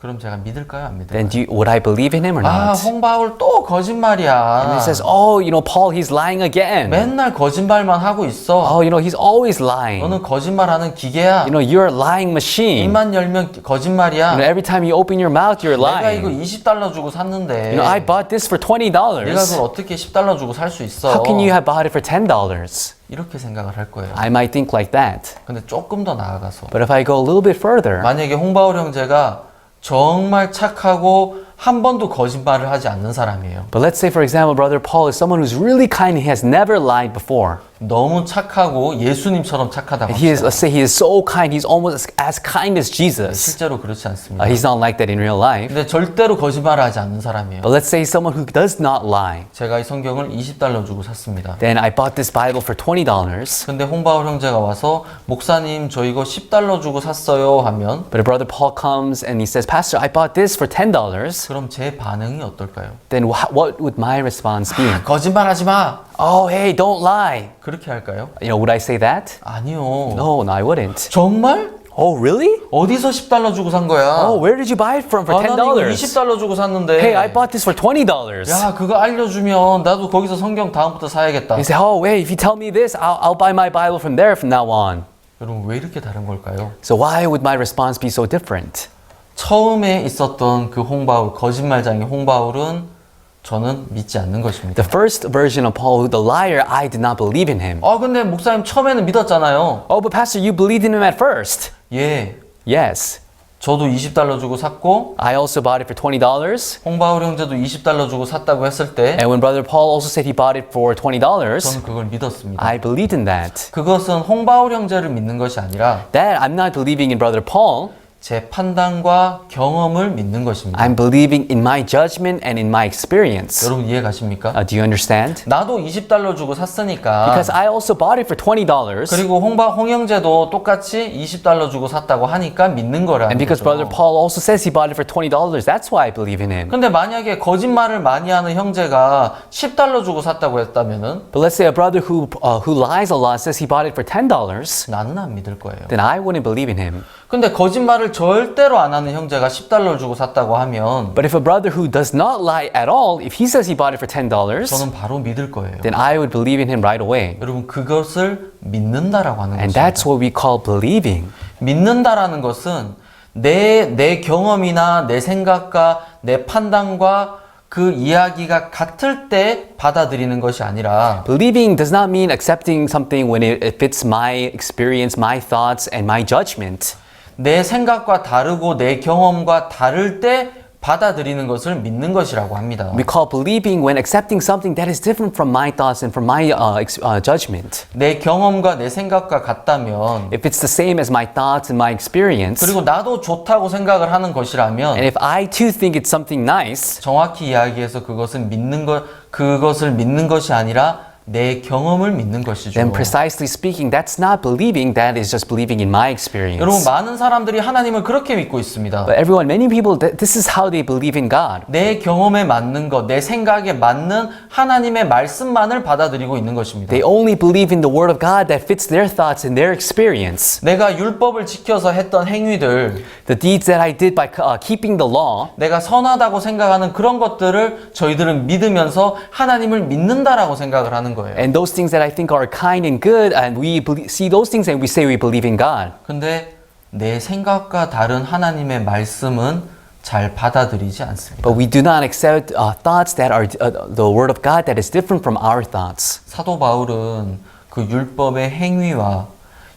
그럼 제가 믿을까요? 안 믿을까요? then would I believe in him or 아, not? 홍바울 또 And 거짓말이야. he says, oh, Paul, he's lying again. 맨날 거짓말만 하고 있어. Oh, he's always lying. 너는 거짓말하는 기계야. You're a lying machine. 입만 열면 거짓말이야. Every time you open your mouth, you're 내가 이거 lying. $20 주고 샀는데 I bought this for $20. 내가 그걸 어떻게 $10 주고 살 수 있어? How can you have bought it for $10? 이렇게 생각을 할 거예요. I might think like that. 근데 조금 더 나아가서 But if I go a little bit further, 만약에 홍바울 형제가 정말 착하고 한 번도 거짓말을 하지 않는 사람이에요. but let's say, for example, Brother Paul is someone who's really kind and he has never lied before. 너무 착하고 예수님처럼 착하다고 He is, 합시다. let's say he is so kind, he's almost as kind as Jesus. 실제로 그렇지 않습니다. He's not like that in real life. 근데 절대로 거짓말을 하지 않는 사람이에요. But let's say someone who does not lie. 제가 이 성경을 $20 주고 샀습니다. Then I bought this Bible for $20. 근데 홍바울 형제가 와서 목사님 저 이거 $10 주고 샀어요 하면 But if Brother Paul comes and he says, Pastor, I bought this for $10. 그럼 제 반응이 어떨까요? Then what would my response be? 거짓말하지 마. Oh, hey, don't lie. 그렇게 할까요? Would I say that? 아니요. No, I wouldn't. 정말? Oh, really? 어디서 $10 주고 산 거야? Oh, where did you buy it from for 아, 난 이거 $10? $20 주고 샀는데. Hey, I bought this for $20. 야, 그거 알려주면 나도 거기서 성경 다음부터 사야겠다. You say, oh, wait, if you tell me this, I'll buy my Bible from there from now on. 여러분 왜 이렇게 다른 걸까요? So why would my response be so different? 처음에 있었던 그 홍바울, 거짓말장이 홍바울은 저는 믿지 않는 것입니다. The first version of Paul, the liar, I did not believe in him. 근데 목사님 처음에는 믿었잖아요. Oh, but Pastor, you believed in him at first. 예, Yes. 저도 $20 주고 샀고 I also bought it for $20. 홍바울 형제도 $20 주고 샀다고 했을 때 And when Brother Paul also said he bought it for $20, 저는 그걸 믿었습니다. I believed in that. 그것은 홍바울 형제를 믿는 것이 아니라 That I'm not believing in Brother Paul. 제 판단과 경험을 믿는 것입니다. I'm believing in my judgment and in my experience. 여러분 이해 가십니까? Do you understand? 나도 $20 주고 샀으니까 Because I also bought it for $20. 그리고 홍 형제도 똑같이 $20 주고 샀다고 하니까 믿는 거라는 And because 거죠. Brother Paul also says he bought it for $20, that's why I believe in him. 근데 만약에 거짓말을 많이 하는 형제가 $10 주고 샀다고 했다면은 But let's say a brother who lies a lot says he bought it for $10, 나는 안 믿을 거예요. then I wouldn't believe in him. 근데 거짓말을 절대로 안 하는 형제가 $10 주고 샀다고 하면 But if a brother who does not lie at all, if he says he bought it for $10, 저는 바로 믿을 거예요. then I would believe in him right away. 여러분 그것을 믿는다라고 하는 And 것입니다. that's what we call believing. 믿는다라는 것은 내 경험이나 내 생각과 내 판단과 그 이야기가 같을 때 받아들이는 것이 아니라 Believing does not mean accepting something when it fits my experience, my thoughts, and my judgment. 내 생각과 다르고 내 경험과 다를 때 받아들이는 것을 믿는 것이라고 합니다. We call believing when accepting something that is different from my thoughts and from my judgment. 내 경험과 내 생각과 같다면 If it's the same as my thoughts and my experience, 그리고 나도 좋다고 생각을 하는 것이라면 and if I too think it's something nice, 정확히 이야기해서 그것을 믿는 것이 아니라 내 경험을 믿는 것이죠. then precisely speaking, that's not believing, that is just believing in my experience. 여러분 많은 사람들이 하나님을 그렇게 믿고 있습니다. But everyone, many people, this is how they believe in God. 내 경험에 맞는 것, 내 생각에 맞는 하나님의 말씀만을 받아들이고 있는 것입니다. They only believe in the Word of God that fits their thoughts and their experience. 내가 율법을 지켜서 했던 행위들, The deeds that I did by keeping the law, 내가 선하다고 생각하는 그런 것들을 저희들은 믿으면서 하나님을 믿는다라고 생각을 하는 거예요. and those things that I think are kind and good, and we see those things and we say we believe in God. 근데 내 생각과 다른 하나님의 말씀은 잘 받아들이지 않습니다. But we do not accept thoughts that are the Word of God that is different from our thoughts. 사도 바울은 그 율법의 행위와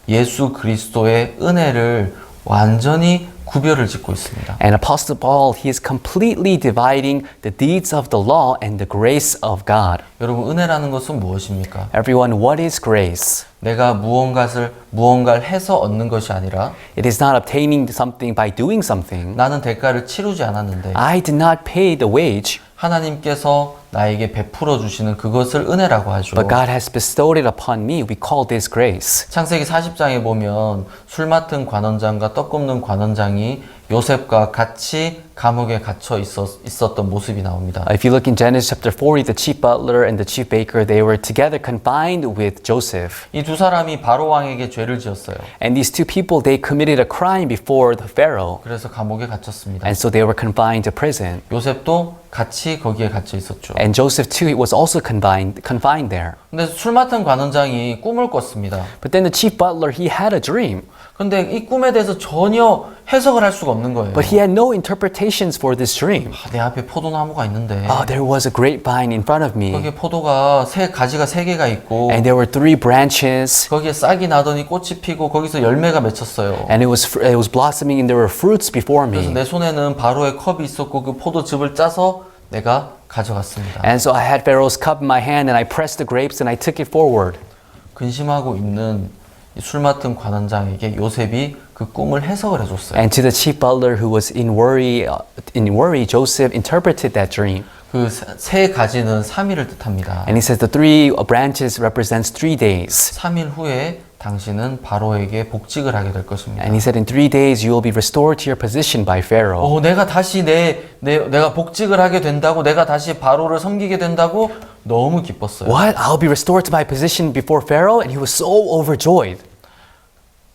예수 그리스도의 은혜를 완전히 구별을 짓고 있습니다. And Apostle Paul, he is completely dividing the deeds of the law and the grace of God. 여러분 은혜라는 것은 무엇입니까? Everyone, what is grace? 내가 무언가를 해서 얻는 것이 아니라 It is not obtaining something by doing something. 나는 대가를 치르지 않았는데 I did not pay the wage, 하나님께서 나에게 베풀어 주시는 그것을 은혜라고 하죠. but God has bestowed it upon me. We call this grace. 창세기 40장에 보면 술 맡은 관원장과 떡 굽는 관원장이 요셉과 같이 감옥에 갇혀 있었던 모습이 나옵니다. If you look in Genesis chapter 40, the chief butler and the chief baker, they were together confined with Joseph. 이 두 사람이 바로 왕에게 죄를 지었어요. And these two people, they committed a crime before the Pharaoh. 그래서 감옥에 갇혔습니다. And so they were confined to prison. 요셉도 같이 거기에 갇혀 있었죠. And Joseph too was also confined there. 근데 술 맡은 관원장이 꿈을 꿨습니다. But then the chief butler, he had a dream. 근데 이 꿈에 대해서 전혀 해석을 할 수가 없는 거예요. But he had no interpretations for this dream. 내 앞에 포도나무가 있는데 There was a grapevine in front of me. 거기에 포도가 가지가 3개가 있고 And there were 3 branches. 거기에 싹이 나더니 꽃이 피고 거기서 열매가 맺혔어요. And it was blossoming and there were fruits before 그래서 me. 내 손에는 바로의 컵이 있었고 그 포도즙을 짜서 내가 가져갔습니다. And so I had Pharaoh's cup in my hand and I pressed the grapes and I took it forward. 근심하고 있는 이 술 맡은 관원장에게 요셉이 그 꿈을 해석을 해줬어요. And to the chief butler who was in worry, Joseph interpreted that dream. 그 세 가지는 3일을 뜻합니다. And he says the 3 branches represents 3 days. 3일 후에 당신은 바로에게 복직을 하게 될 것입니다. And he said in 3 days you will be restored to your position by Pharaoh. 내가 다시 내가 복직을 하게 된다고, 내가 다시 바로를 섬기게 된다고 너무 기뻤어요. What? I'll be restored to my position before Pharaoh? And he was so overjoyed.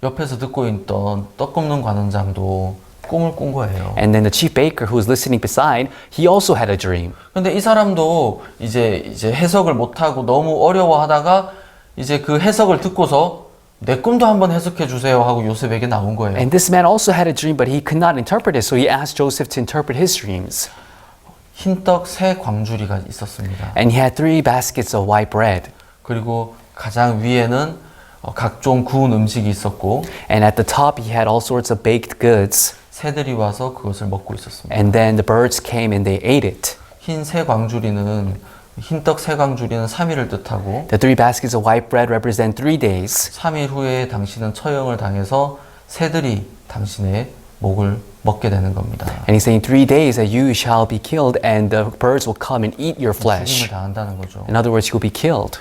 옆에서 듣고 있던 떡 굽는 관원장도 꿈을 꾼 거예요. And then the chief baker who was listening beside, he also had a dream. 근데 이 사람도 이제 해석을 못하고 너무 어려워하다가 이제 그 해석을 듣고서 내 꿈도 한번 해석해 주세요 하고 요셉에게 나온 거예요. And this man also had a dream, but he could not interpret it, so he asked Joseph to interpret his dreams. 흰떡 3광주리가 있었습니다. And he had 3 baskets of white bread. 그리고 가장 위에는 각종 구운 음식이 있었고 And at the top, he had all sorts of baked goods. 새들이 와서 그것을 먹고 있었습니다. And then the birds came and they ate it. 흰 3광주리는 흰떡 3광주리는 3일을 뜻하고 The 3 baskets of white bread represent 3 days. 3일 후에 당신은 처형을 당해서 새들이 당신의 목을 먹게 되는 겁니다. And he's saying 3 days that you shall be killed and the birds will come and eat your 죽임을 flesh. 당한다는 거죠. In other words, you will be killed.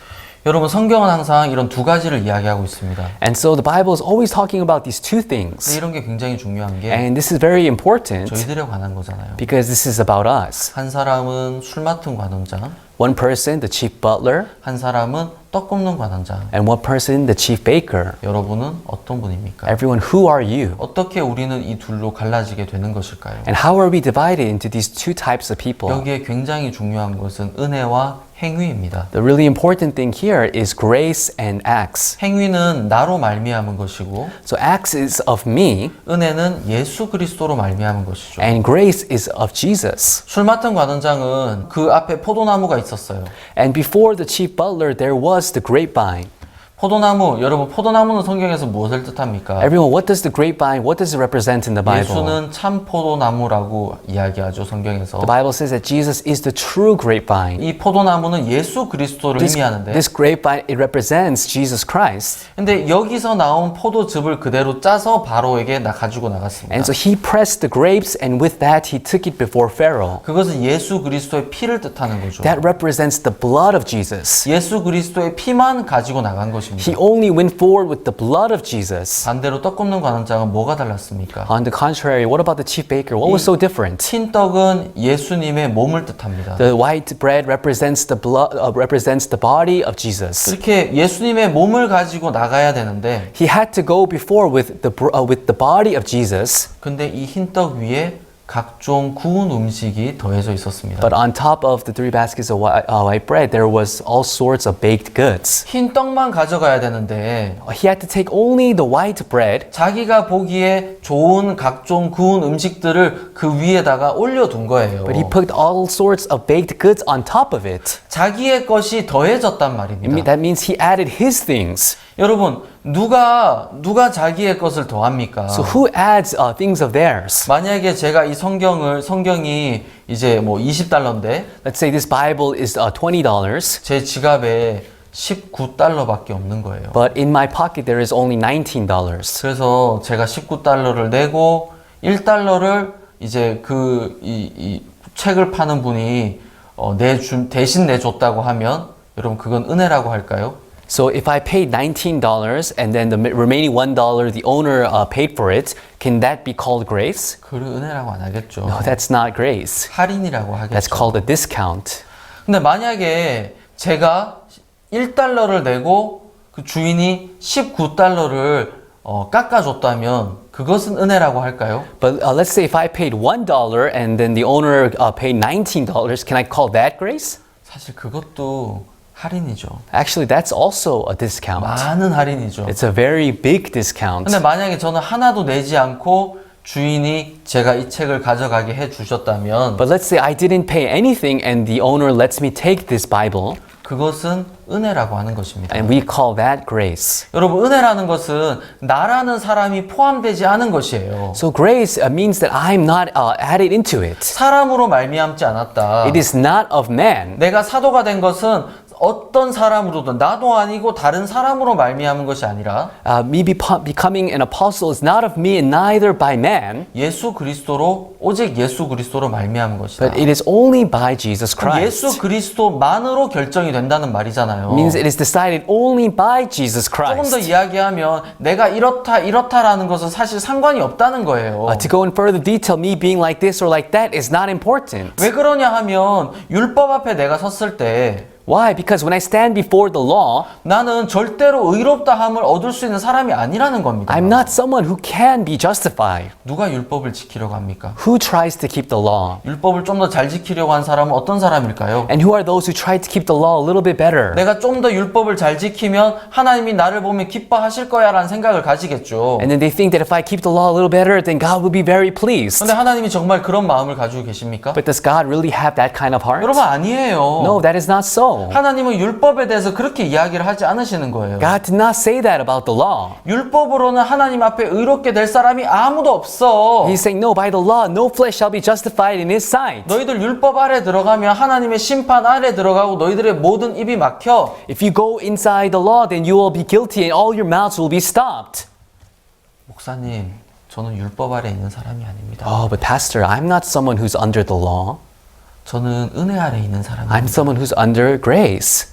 여러분 성경은 항상 이런 2가지를 이야기하고 있습니다. And so the Bible is always talking about these 2 things. 이런 게 굉장히 중요한 게 And this is very important 저희들에 관한 거잖아요. because this is about us. 한 사람은 술 맡은 관원장, One person, the chief butler, 한 사람은 떡 굽는 관원장. and one person, the chief baker. 여러분은 어떤 분입니까? Everyone, who are you? 어떻게 우리는 이 둘로 갈라지게 되는 것일까요? And how are we divided into these 2 types of people? 여기에 굉장히 중요한 것은 은혜와 행위입니다. The really important thing here is grace and acts. 행위는 나로 말미암은 것이고 So acts is of me 은혜는 예수 그리스도로 말미암은 것이죠. and grace is of Jesus. 술 맡은 관원장은 그 앞에 포도나무가 있었어요. And before the chief butler, there was the grapevine. 포도나무, 여러분 포도나무는 성경에서 무엇을 뜻합니까? Everyone, what does the grapevine, what does it represent in the Bible? 예수는 참 포도나무라고 이야기하죠, 성경에서. The Bible says that Jesus is the true grapevine. 이 포도나무는 예수 그리스도를 의미하는데 This grapevine, it represents Jesus Christ. 근데 여기서 나온 포도즙을 그대로 짜서 바로에게 가지고 나갔습니다. And so he pressed the grapes and with that he took it before Pharaoh. 그것은 예수 그리스도의 피를 뜻하는 거죠. That represents the blood of Jesus. 예수 그리스도의 피만 가지고 나간 것입니다. He only went forward with the blood of Jesus. 반대로 떡 굽는 관원장은 뭐가 달랐습니까? On the contrary, what about the chief baker? What was so different? 흰떡은 예수님의 몸을 뜻합니다. The white bread represents the blood, represents the body of Jesus. 이렇게 예수님의 몸을 가지고 나가야 되는데 He had to go before with the body of Jesus. 근데 이 흰떡 위에 각종 구운 음식이 더해져 있었습니다. But on top of the 3 baskets of white bread, there was all sorts of baked goods. 흰 떡만 가져가야 되는데 He had to take only the white bread, 자기가 보기에 좋은 각종 구운 음식들을 그 위에다가 올려둔 거예요. but he put all sorts of baked goods on top of it. 자기의 것이 더해졌단 말입니다. That means he added his things. 여러분 누가 자기의 것을 더합니까? So who adds things of theirs? 만약에 제가 이 성경이 이제 뭐 $20인데 Let's say this Bible is $20, 제 지갑에 $19밖에 없는 거예요. but in my pocket there is only $19. 그래서 제가 $19를 내고 $1를 이제 이 책을 파는 분이 대신 내줬다고 하면 여러분 그건 은혜라고 할까요? So if I paid $19 and then the remaining $1 the owner paid for it, can that be called grace? 그를 은혜라고 안 하겠죠. No, that's not grace. 할인이라고 That's 하겠죠. called a discount. 근데 만약에 제가 1달러를 내고 그 주인이 19달러를 깎아줬다면 그것은 은혜라고 할까요? But let's say if I paid $1 and then the owner paid $19, can I call that grace? 사실 그것도 할인이죠. Actually, that's also a discount. 많은 할인이죠. It's a very big discount. 근데 만약에 저는 하나도 내지 않고 주인이 제가 이 책을 가져가게 해 주셨다면 But let's say I didn't pay anything and the owner lets me take this Bible, 그것은 은혜라고 하는 것입니다. and we call that grace. 여러분, 은혜라는 것은 나라는 사람이 포함되지 않은 것이에요. So grace means that I'm not added into it. 사람으로 말미암지 않았다. It is not of man. 내가 사도가 된 것은 어떤 사람으로든 나도 아니고 다른 사람으로 말미암은 것이 아니라 Me becoming an apostle is not of me and neither by man, 예수 그리스도로 오직 예수 그리스도로 말미암은 것이다. but it is only by Jesus 그럼 예수 Christ. 그리스도만으로 결정이 된다는 말이잖아요. Means it is decided only by Jesus 조금 더 Christ. 이야기하면 내가 이렇다라는 것은 사실 상관이 없다는 거예요. To go in further detail, me being like this or like that is not important. 왜 그러냐 하면 율법 앞에 내가 섰을 때 Why? Because when I stand before the law, 나는 절대로 의롭다함을 얻을 수 있는 사람이 아니라는 겁니다. I'm not someone who can be justified. 누가 율법을 지키려고 합니까? Who tries to keep the law? 율법을 좀 더 잘 지키려고 한 사람은 어떤 사람일까요? And who are those who try to keep the law a little bit better? 내가 좀 더 율법을 잘 지키면 하나님이 나를 보면 기뻐하실 거야 라는 생각을 가지겠죠. And then they think that if I keep the law a little better, then God will be very pleased. 근데 하나님이 정말 그런 마음을 가지고 계십니까? But does God really have that kind of heart? 여러분, 아니에요. No, that is not so. 하나님은 율법에 대해서 그렇게 이야기를 하지 않으시는 거예요. God did not say that about the law. 율법으로는 하나님 앞에 의롭게 될 사람이 아무도 없어. He's saying, no, by the law, no flesh shall be justified in his sight. 너희들 율법 아래 들어가면 하나님의 심판 아래 들어가고 너희들의 모든 입이 막혀. If you go inside the law, then you will be guilty and all your mouths will be stopped. 목사님, 저는 율법 아래 있는 사람이 아닙니다. Oh, but pastor, I'm not someone who's under the law. 저는 은혜 아래 있는 사람입니다. I'm someone who's under grace.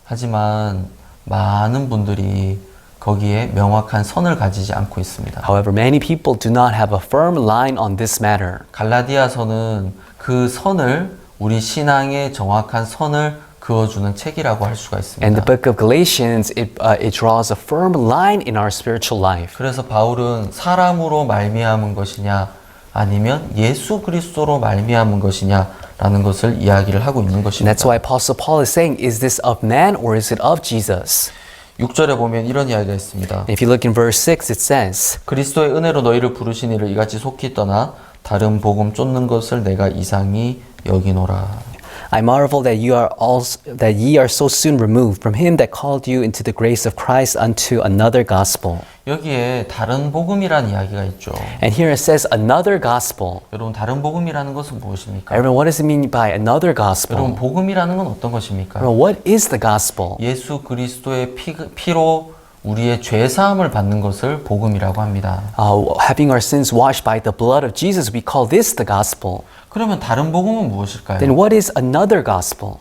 하지만 많은 분들이 거기에 명확한 선을 가지지 않고 있습니다. However, many people do not have a firm line on this matter. 갈라디아서는 그 선을 우리 신앙의 정확한 선을 그어주는 책이라고 할 수가 있습니다. And the book of Galatians, it draws a firm line in our spiritual life. 그래서 바울은 사람으로 말미암은 것이냐 아니면 예수 그리스도로 말미암은 것이냐라는 것을 이야기를 하고 있는 And 것입니다. that's why Apostle Paul is saying, is this of man or is it of Jesus? 6절에 보면 이런 이야기가 있습니다. If you look in verse 6, it says, 그리스도의 은혜로 너희를 부르신 이를 이같이 속히 떠나 다른 복음 쫓는 것을 내가 이상히 여기노라. I marvel that ye are so soon removed from him that called you into the grace of Christ unto another gospel. 여기에 다른 복음이라는 이야기가 있죠. And here it says another gospel. 여러분, 다른 복음이라는 것은 무엇입니까? Everyone, what does it mean by another 여러분, gospel? 복음이라는 건 어떤 것입니까? Everyone, what is the gospel? 예수 그리스도의 피로 우리의 죄 사함을 받는 것을 복음이라고 합니다. Having our sins washed by the blood of Jesus, we call this the gospel. 그러면 다른 복음은 무엇일까요? Then what is another gospel?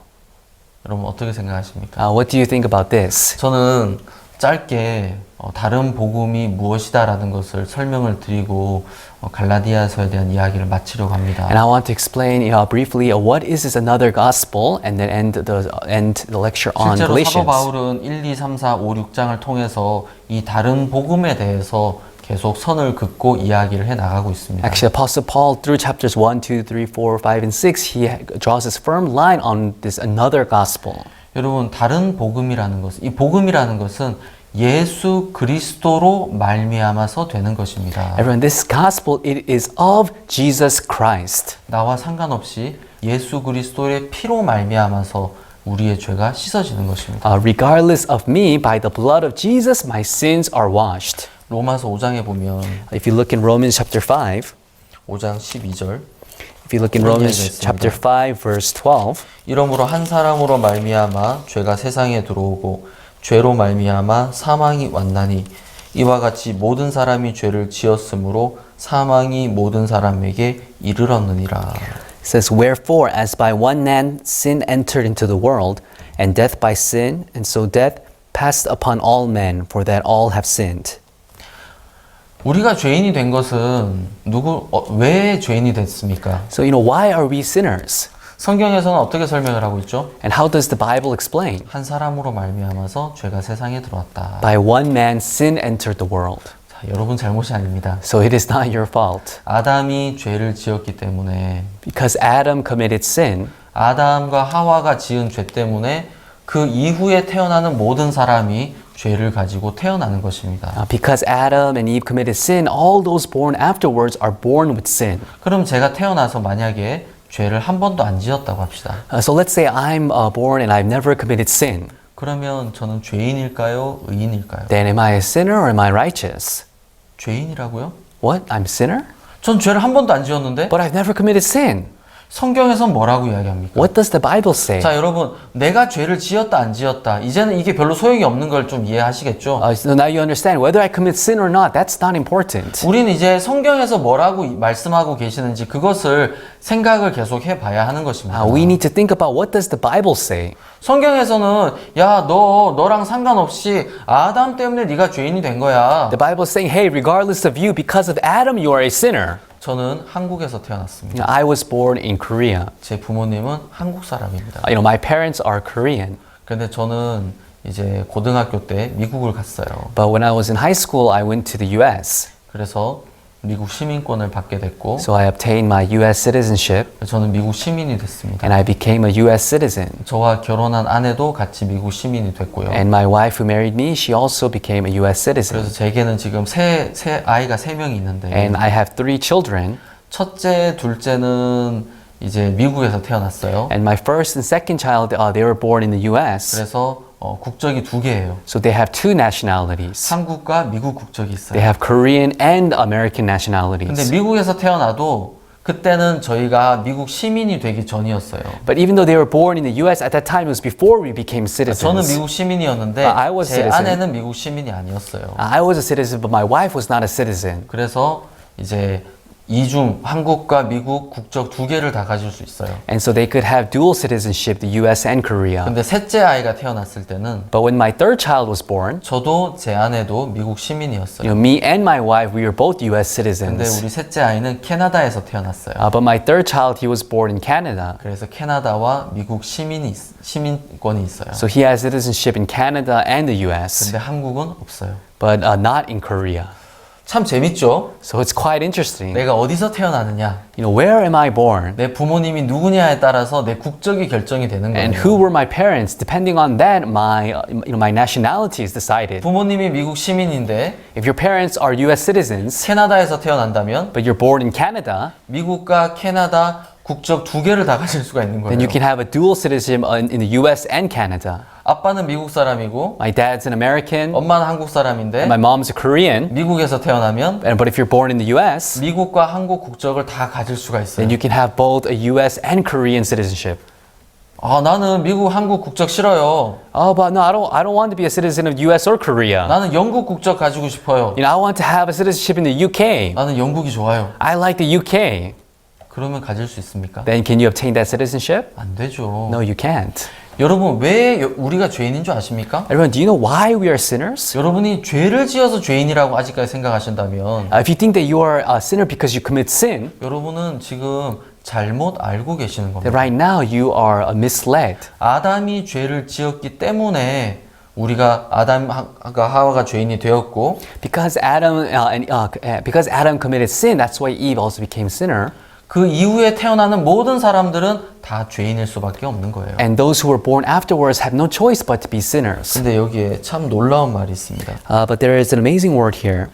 여러분, 어떻게 생각하십니까? What do you think about this? 저는 짧게 다른 복음이 무엇이다라는 것을 설명을 드리고 갈라디아서에 대한 이야기를 마치려고 합니다. And I want to explain briefly what is this another gospel, and then end the lecture on 실제로 사도 Galatians. 바울은 1, 2, 3, 4, 5, 6장을 통해서 이 다른 복음에 대해서 계속 선을 긋고 이야기를 해 나가고 있습니다. Actually, Apostle Paul, through chapters 1, 2, 3, 4, 5, and 6, he draws his firm line on this another gospel. 여러분, 다른 복음이라는 것은, 이 복음이라는 것은 예수 그리스도로 말미암아서 되는 것입니다. Everyone, this gospel, it is of Jesus Christ. 나와 상관없이 예수 그리스도의 피로 말미암아서 우리의 죄가 씻어지는 것입니다. Regardless of me, by the blood of Jesus, my sins are washed. 로마서 5장에 보면 If you look in Romans chapter 5, 5장 12절 if you look in Romans chapter 5, verse 12, 이러므로 한 사람으로 말미암아 죄가 세상에 들어오고 죄로 말미암아 사망이 왔나니 이와 같이 모든 사람이 죄를 지었으므로 사망이 모든 사람에게 이르렀느니라. it says, Wherefore, as by one man sin entered into the world, and death by sin, and so death passed upon all men, for that all have sinned. 우리가 죄인이 된 것은 왜 죄인이 됐습니까? So, why are we sinners? 성경에서는 어떻게 설명을 하고 있죠? And how does the Bible explain? 한 사람으로 말미암아서 죄가 세상에 들어왔다. By one man, sin entered the world. 자, 여러분 잘못이 아닙니다. So it is not your fault. 아담이 죄를 지었기 때문에 Because Adam committed sin, 아담과 하와가 지은 죄 때문에 그 이후에 태어나는 모든 사람이 죄를 가지고 태어나는 것입니다. because Adam and Eve committed sin, all those born afterwards are born with sin. 그럼 제가 태어나서 만약에 죄를 한 번도 안 지었다고 합시다. So let's say I'm born and I've never committed sin. 그러면 저는 죄인일까요? 의인일까요? Then am I a sinner or am I righteous? 죄인이라고요? What? I'm sinner? 전 죄를 한 번도 안 지었는데 But I've never committed sin. 성경에선 뭐라고 이야기합니까? What does the Bible say? 자, 여러분, 내가 죄를 지었다 안 지었다 이제는 이게 별로 소용이 없는 걸 좀 이해하시겠죠? So now you understand whether I commit sin or not, that's not important. 우리는 이제 성경에서 뭐라고 말씀하고 계시는지 그것을 생각을 계속 해봐야 하는 것입니다. We need to think about what does the Bible say. 성경에서는 야, 너랑 상관없이 아담 때문에 네가 죄인이 된 거야. The Bible is saying, hey, regardless of you, because of Adam, you are a sinner. 저는 한국에서 태어났습니다. I was born in Korea. 제 부모님은 한국 사람입니다. My parents are Korean. 근데 저는 이제 고등학교 때 미국을 갔어요. But when I was in high school, I went to the US. 그래서 미국 시민권을 받게 됐고 So I obtained my US citizenship 저는 미국 시민이 됐습니다. and I became a US citizen. 저와 결혼한 아내도 같이 미국 시민이 됐고요. And my wife who married me, she also became a US citizen. 그래서 제게는 지금 새 아이가 3명이 있는데 And I have 3 children. 첫째, 둘째는 이제 미국에서 태어났어요. And my first and second child, they were born in the US. 그래서 국적이 2개예요. So they have 2 nationalities. 한국과 미국 국적이 They 있어요. have Korean and American 근데 nationalities. 미국에서 태어나도 그때는 저희가 미국 시민이 되기 전이었어요. But even though they were born in the US, at that time it was before we became 저는 citizens. 미국 시민이었는데 I was 제 citizen. 아내는 미국 시민이 아니었어요. I was a citizen, but my wife was not a citizen. 그래서 이제 이중 한국과 미국 국적 2개를 다 가질 수 있어요. And so they could have dual citizenship, the US and Korea. 근데 셋째 아이가 태어났을 때는 But when my third child was born, 저도 제 아내도 미국 시민이었어요. me and my wife, we were both US 근데 citizens. 우리 셋째 아이는 캐나다에서 태어났어요. But my third child, he was born in Canada. 그래서 캐나다와 미국 시민권이 있어요. So he has citizenship in Canada and the US, 근데 한국은 없어요. but not in Korea. 참 재밌죠? So it's quite interesting. 내가 어디서 태어나느냐, Where am I born? 내 부모님이 누구냐에 따라서 내 국적이 결정이 되는 And 거예요. who were my parents? Depending on that, my nationality is decided. 부모님이 미국 시민인데 If your parents are US citizens, 캐나다에서 태어난다면 but you're born in Canada, 미국과 캐나다 국적 2개를 다 가질 수가 있는 then 거예요. you can have a dual citizenship in the US and Canada. 아빠는 미국 사람이고 My dad's an American, 엄마는 한국 사람인데 my mom's a Korean, 미국에서 태어나면 but if you're born in the US, 미국과 한국 국적을 다 가질 수가 있어요. then you can have both a US and Korean citizenship. 아, 나는 미국, 한국 국적 싫어요. Oh, but no, I don't want to be a citizen of US or Korea. 나는 영국 국적 가지고 싶어요. I want to have a citizenship in the UK. 나는 영국이 좋아요. I like the UK. 그러면 가질 수 있습니까? Then can you obtain that citizenship? 안 되죠. No, you can't. 여러분, 왜 우리가 죄인인 줄 아십니까? Everyone, do you know why we are sinners? 여러분이 죄를 지어서 죄인이라고 아직까지 생각하신다면 If you think that you are a sinner because you commit sin, 여러분은 지금 잘못 알고 계시는 then 겁니다. right now you are misled. 아담이 죄를 지었기 때문에 우리가 아담과 하와가 죄인이 되었고 Because Adam committed sin, that's why Eve also became sinner. 그 이후에 태어나는 모든 사람들은 다 죄인일 수밖에 없는 거예요. And those who were born afterwards have no choice but to be sinners. 근데 여기에 참 놀라운 말이 있습니다. But there is an amazing word here.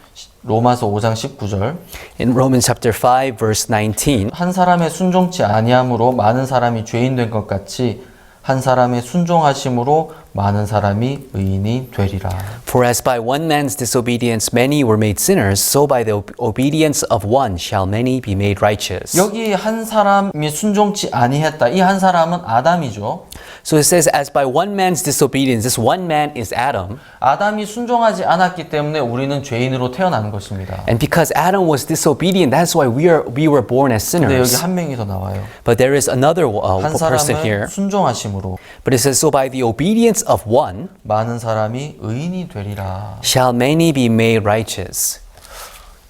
로마서 5장 19절. In Romans chapter 5, verse 19. 한 사람의 순종치 아니함으로 많은 사람이 죄인 된 것 같이 한 사람의 순종하심으로 많은 사람이 의인이 되리라. For as by one man's disobedience many were made sinners, so by the obedience of one shall many be made righteous. 여기 한 사람이 순종치 아니했다. 이 한 사람은 아담이죠. So it says, as by one man's disobedience, this one man is Adam. 아담이 순종하지 않았기 때문에 우리는 죄인으로 태어나는 것입니다. And because Adam was disobedient, that's why we were born as 근데 여기 sinners. 한 명이 더 나와요. But there is another 한 person 사람은 here. 순종하심으로 But it says, so by the obedience of one 많은 사람이 의인이 되리라. shall many be made righteous.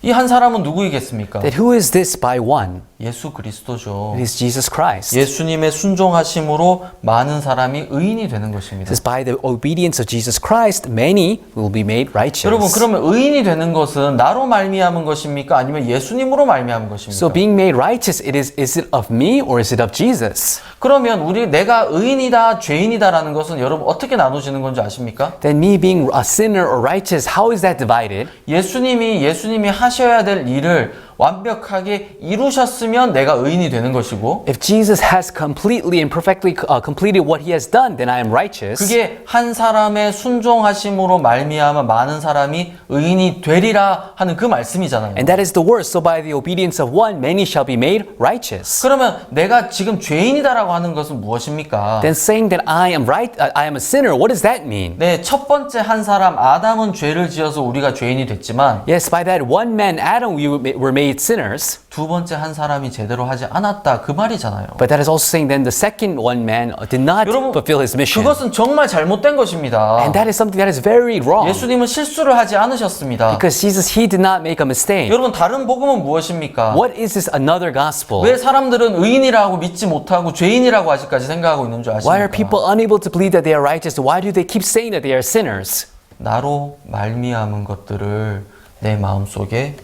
이 한 사람은 누구이겠습니까? That who is this by one? 예수 그리스도죠. It is Jesus Christ. 예수님의 순종하심으로 많은 사람이 의인이 되는 It 것입니다. says, by the obedience of Jesus Christ, many will be made righteous. 여러분, 그러면 의인이 되는 것은 나로 말미암은 것입니까? 아니면 예수님으로 말미암은 것입니까? So being made righteous, is it of me or is it of Jesus? 그러면 내가 의인이다, 죄인이다라는 것은 여러분 어떻게 나누시는 건지 아십니까? Then me being a sinner or righteous, how is that divided? 예수님이 하셔야 될 일을 완벽하게 이루셨으면 내가 의인이 되는 것이고, If Jesus has completely and perfectly completed what he has done, then I am righteous. 그게 한 사람의 순종하심으로 말미암아 많은 사람이 의인이 되리라 하는 그 말씀이잖아요. And that is the word. So by the obedience of one, many shall be made righteous. 그러면 내가 지금 죄인이다라고 하는 것은 무엇입니까? Then saying that I am a sinner, what does that mean? 네, 첫 번째 한 사람 아담은 죄를 지어서 우리가 죄인이 됐지만 Yes, by that one man, Adam, we were made sinners. 두 번째 한 사람이 제대로 하지 않았다 그 말이잖아요. But that is also saying then the second one man did not 여러분, fulfill his mission. 그것은 정말 잘못된 것입니다. And that is something that is very wrong. 예수님은 실수를 하지 않으셨습니다. Because Jesus, he did not make a mistake. 여러분, 다른 복음은 무엇입니까? What is this another gospel? 왜 사람들은 의인이라고 믿지 못하고 죄인이라고 아직까지 생각하고 있는 줄 Why are 아십니까? people unable to believe that they are righteous? Why do they keep saying that they are sinners? 나로 말미암은 것들을 내 마음속에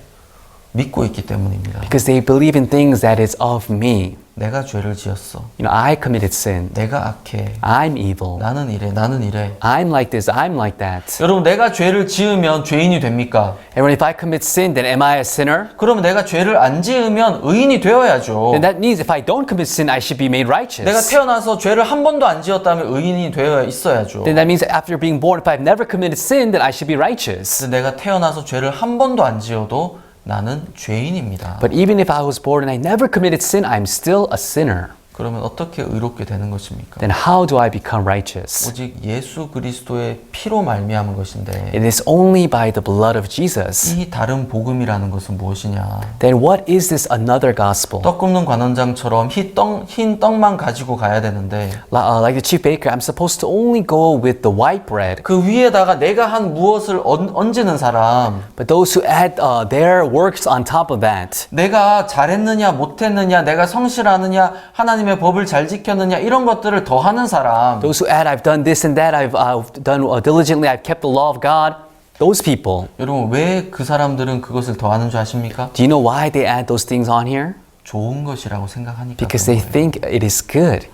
믿고 있기 때문입니다. Because they believe in things that is of me. 내가 죄를 지었어. I committed sin. 내가 악해. I'm evil. 나는 이래. 나는 이래. I'm like this. I'm like that. 여러분, 내가 죄를 지으면 죄인이 됩니까? And if I commit sin, then am I a sinner? 그러면 내가 죄를 안 지으면 의인이 되어야죠. Then that means if I don't commit sin, I should be made 내가 righteous. 태어나서 죄를 한 번도 안 지었다면 의인이 되어 있어야죠. Then that means after being born, if I've never committed sin, then I should be righteous. 근데 내가 태어나서 죄를 한 번도 안 지어도 나는 죄인입니다. But even if I was born and I never committed sin, I'm still a sinner. 그러면 어떻게 의롭게 되는 것입니까? Then how do I become righteous? 오직 예수 그리스도의 피로 말미암은 것인데 It is only by the blood of Jesus. 이 다른 복음이라는 것은 무엇이냐? Then what is this another gospel? 떡 굽는 관원장처럼 흰 떡만 가지고 가야 되는데 Like the chief baker, I'm supposed to only go with the white bread. 그 위에다가 내가 한 무엇을 얹는 사람, But those who add their works on top of that, 내가 잘했느냐 못했느냐, 내가 성실하느냐, 하나님의 법을 잘 지켰느냐 이런 것들을 더하는 사람, those who add, I've done this and that, I've done diligently, I've kept the law of God, those people. 여러분 왜 그 사람들은 그것을 더하는 줄 아십니까? Do you know why they add those things on here? 좋은 것이라고 생각하니까. Because 그런 they 거예요. think it is good,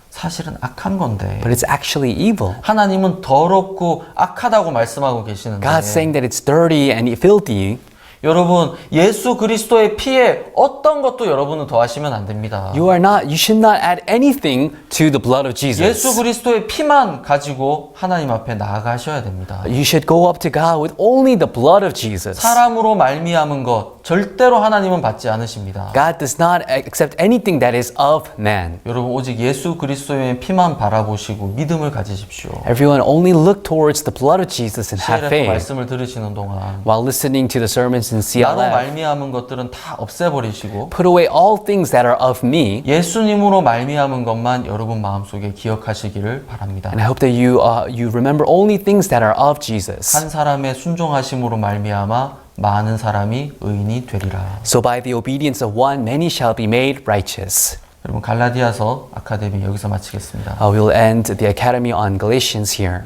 사실은 악한 건데 but it's actually evil. 하나님은 더럽고 악하다고 말씀하고 계시는데 God's saying that it's dirty and filthy. 여러분 예수 그리스도의 피에 어떤 것도 여러분은 더하시면 안 됩니다. You should not add anything to the blood of Jesus. 예수 그리스도의 피만 가지고 하나님 앞에 나아가셔야 됩니다. You should go up to God with only the blood of Jesus. 사람으로 말미암은 것 절대로 하나님은 받지 않으십니다. God does not accept anything that is of man. 여러분 오직 예수 그리스도의 피만 바라보시고 믿음을 가지십시오. Everyone only look towards the blood of Jesus and have CLF faith. 말씀을 들으시는 동안 While listening to the sermons in 나로 CLF, 말미암은 것들은 다 없애버리시고 put away all things that are of me. 예수님으로 말미암은 것만 여러분 마음속에 기억하시기를 바랍니다. And I hope that you remember only things that are of Jesus. 한 사람의 순종하심으로 말미암아 많은 사람이 의인이 되리라. So by the obedience of one, many shall be made righteous. 여러분 갈라디아서 아카데미 여기서 마치겠습니다. We will end the academy on Galatians here.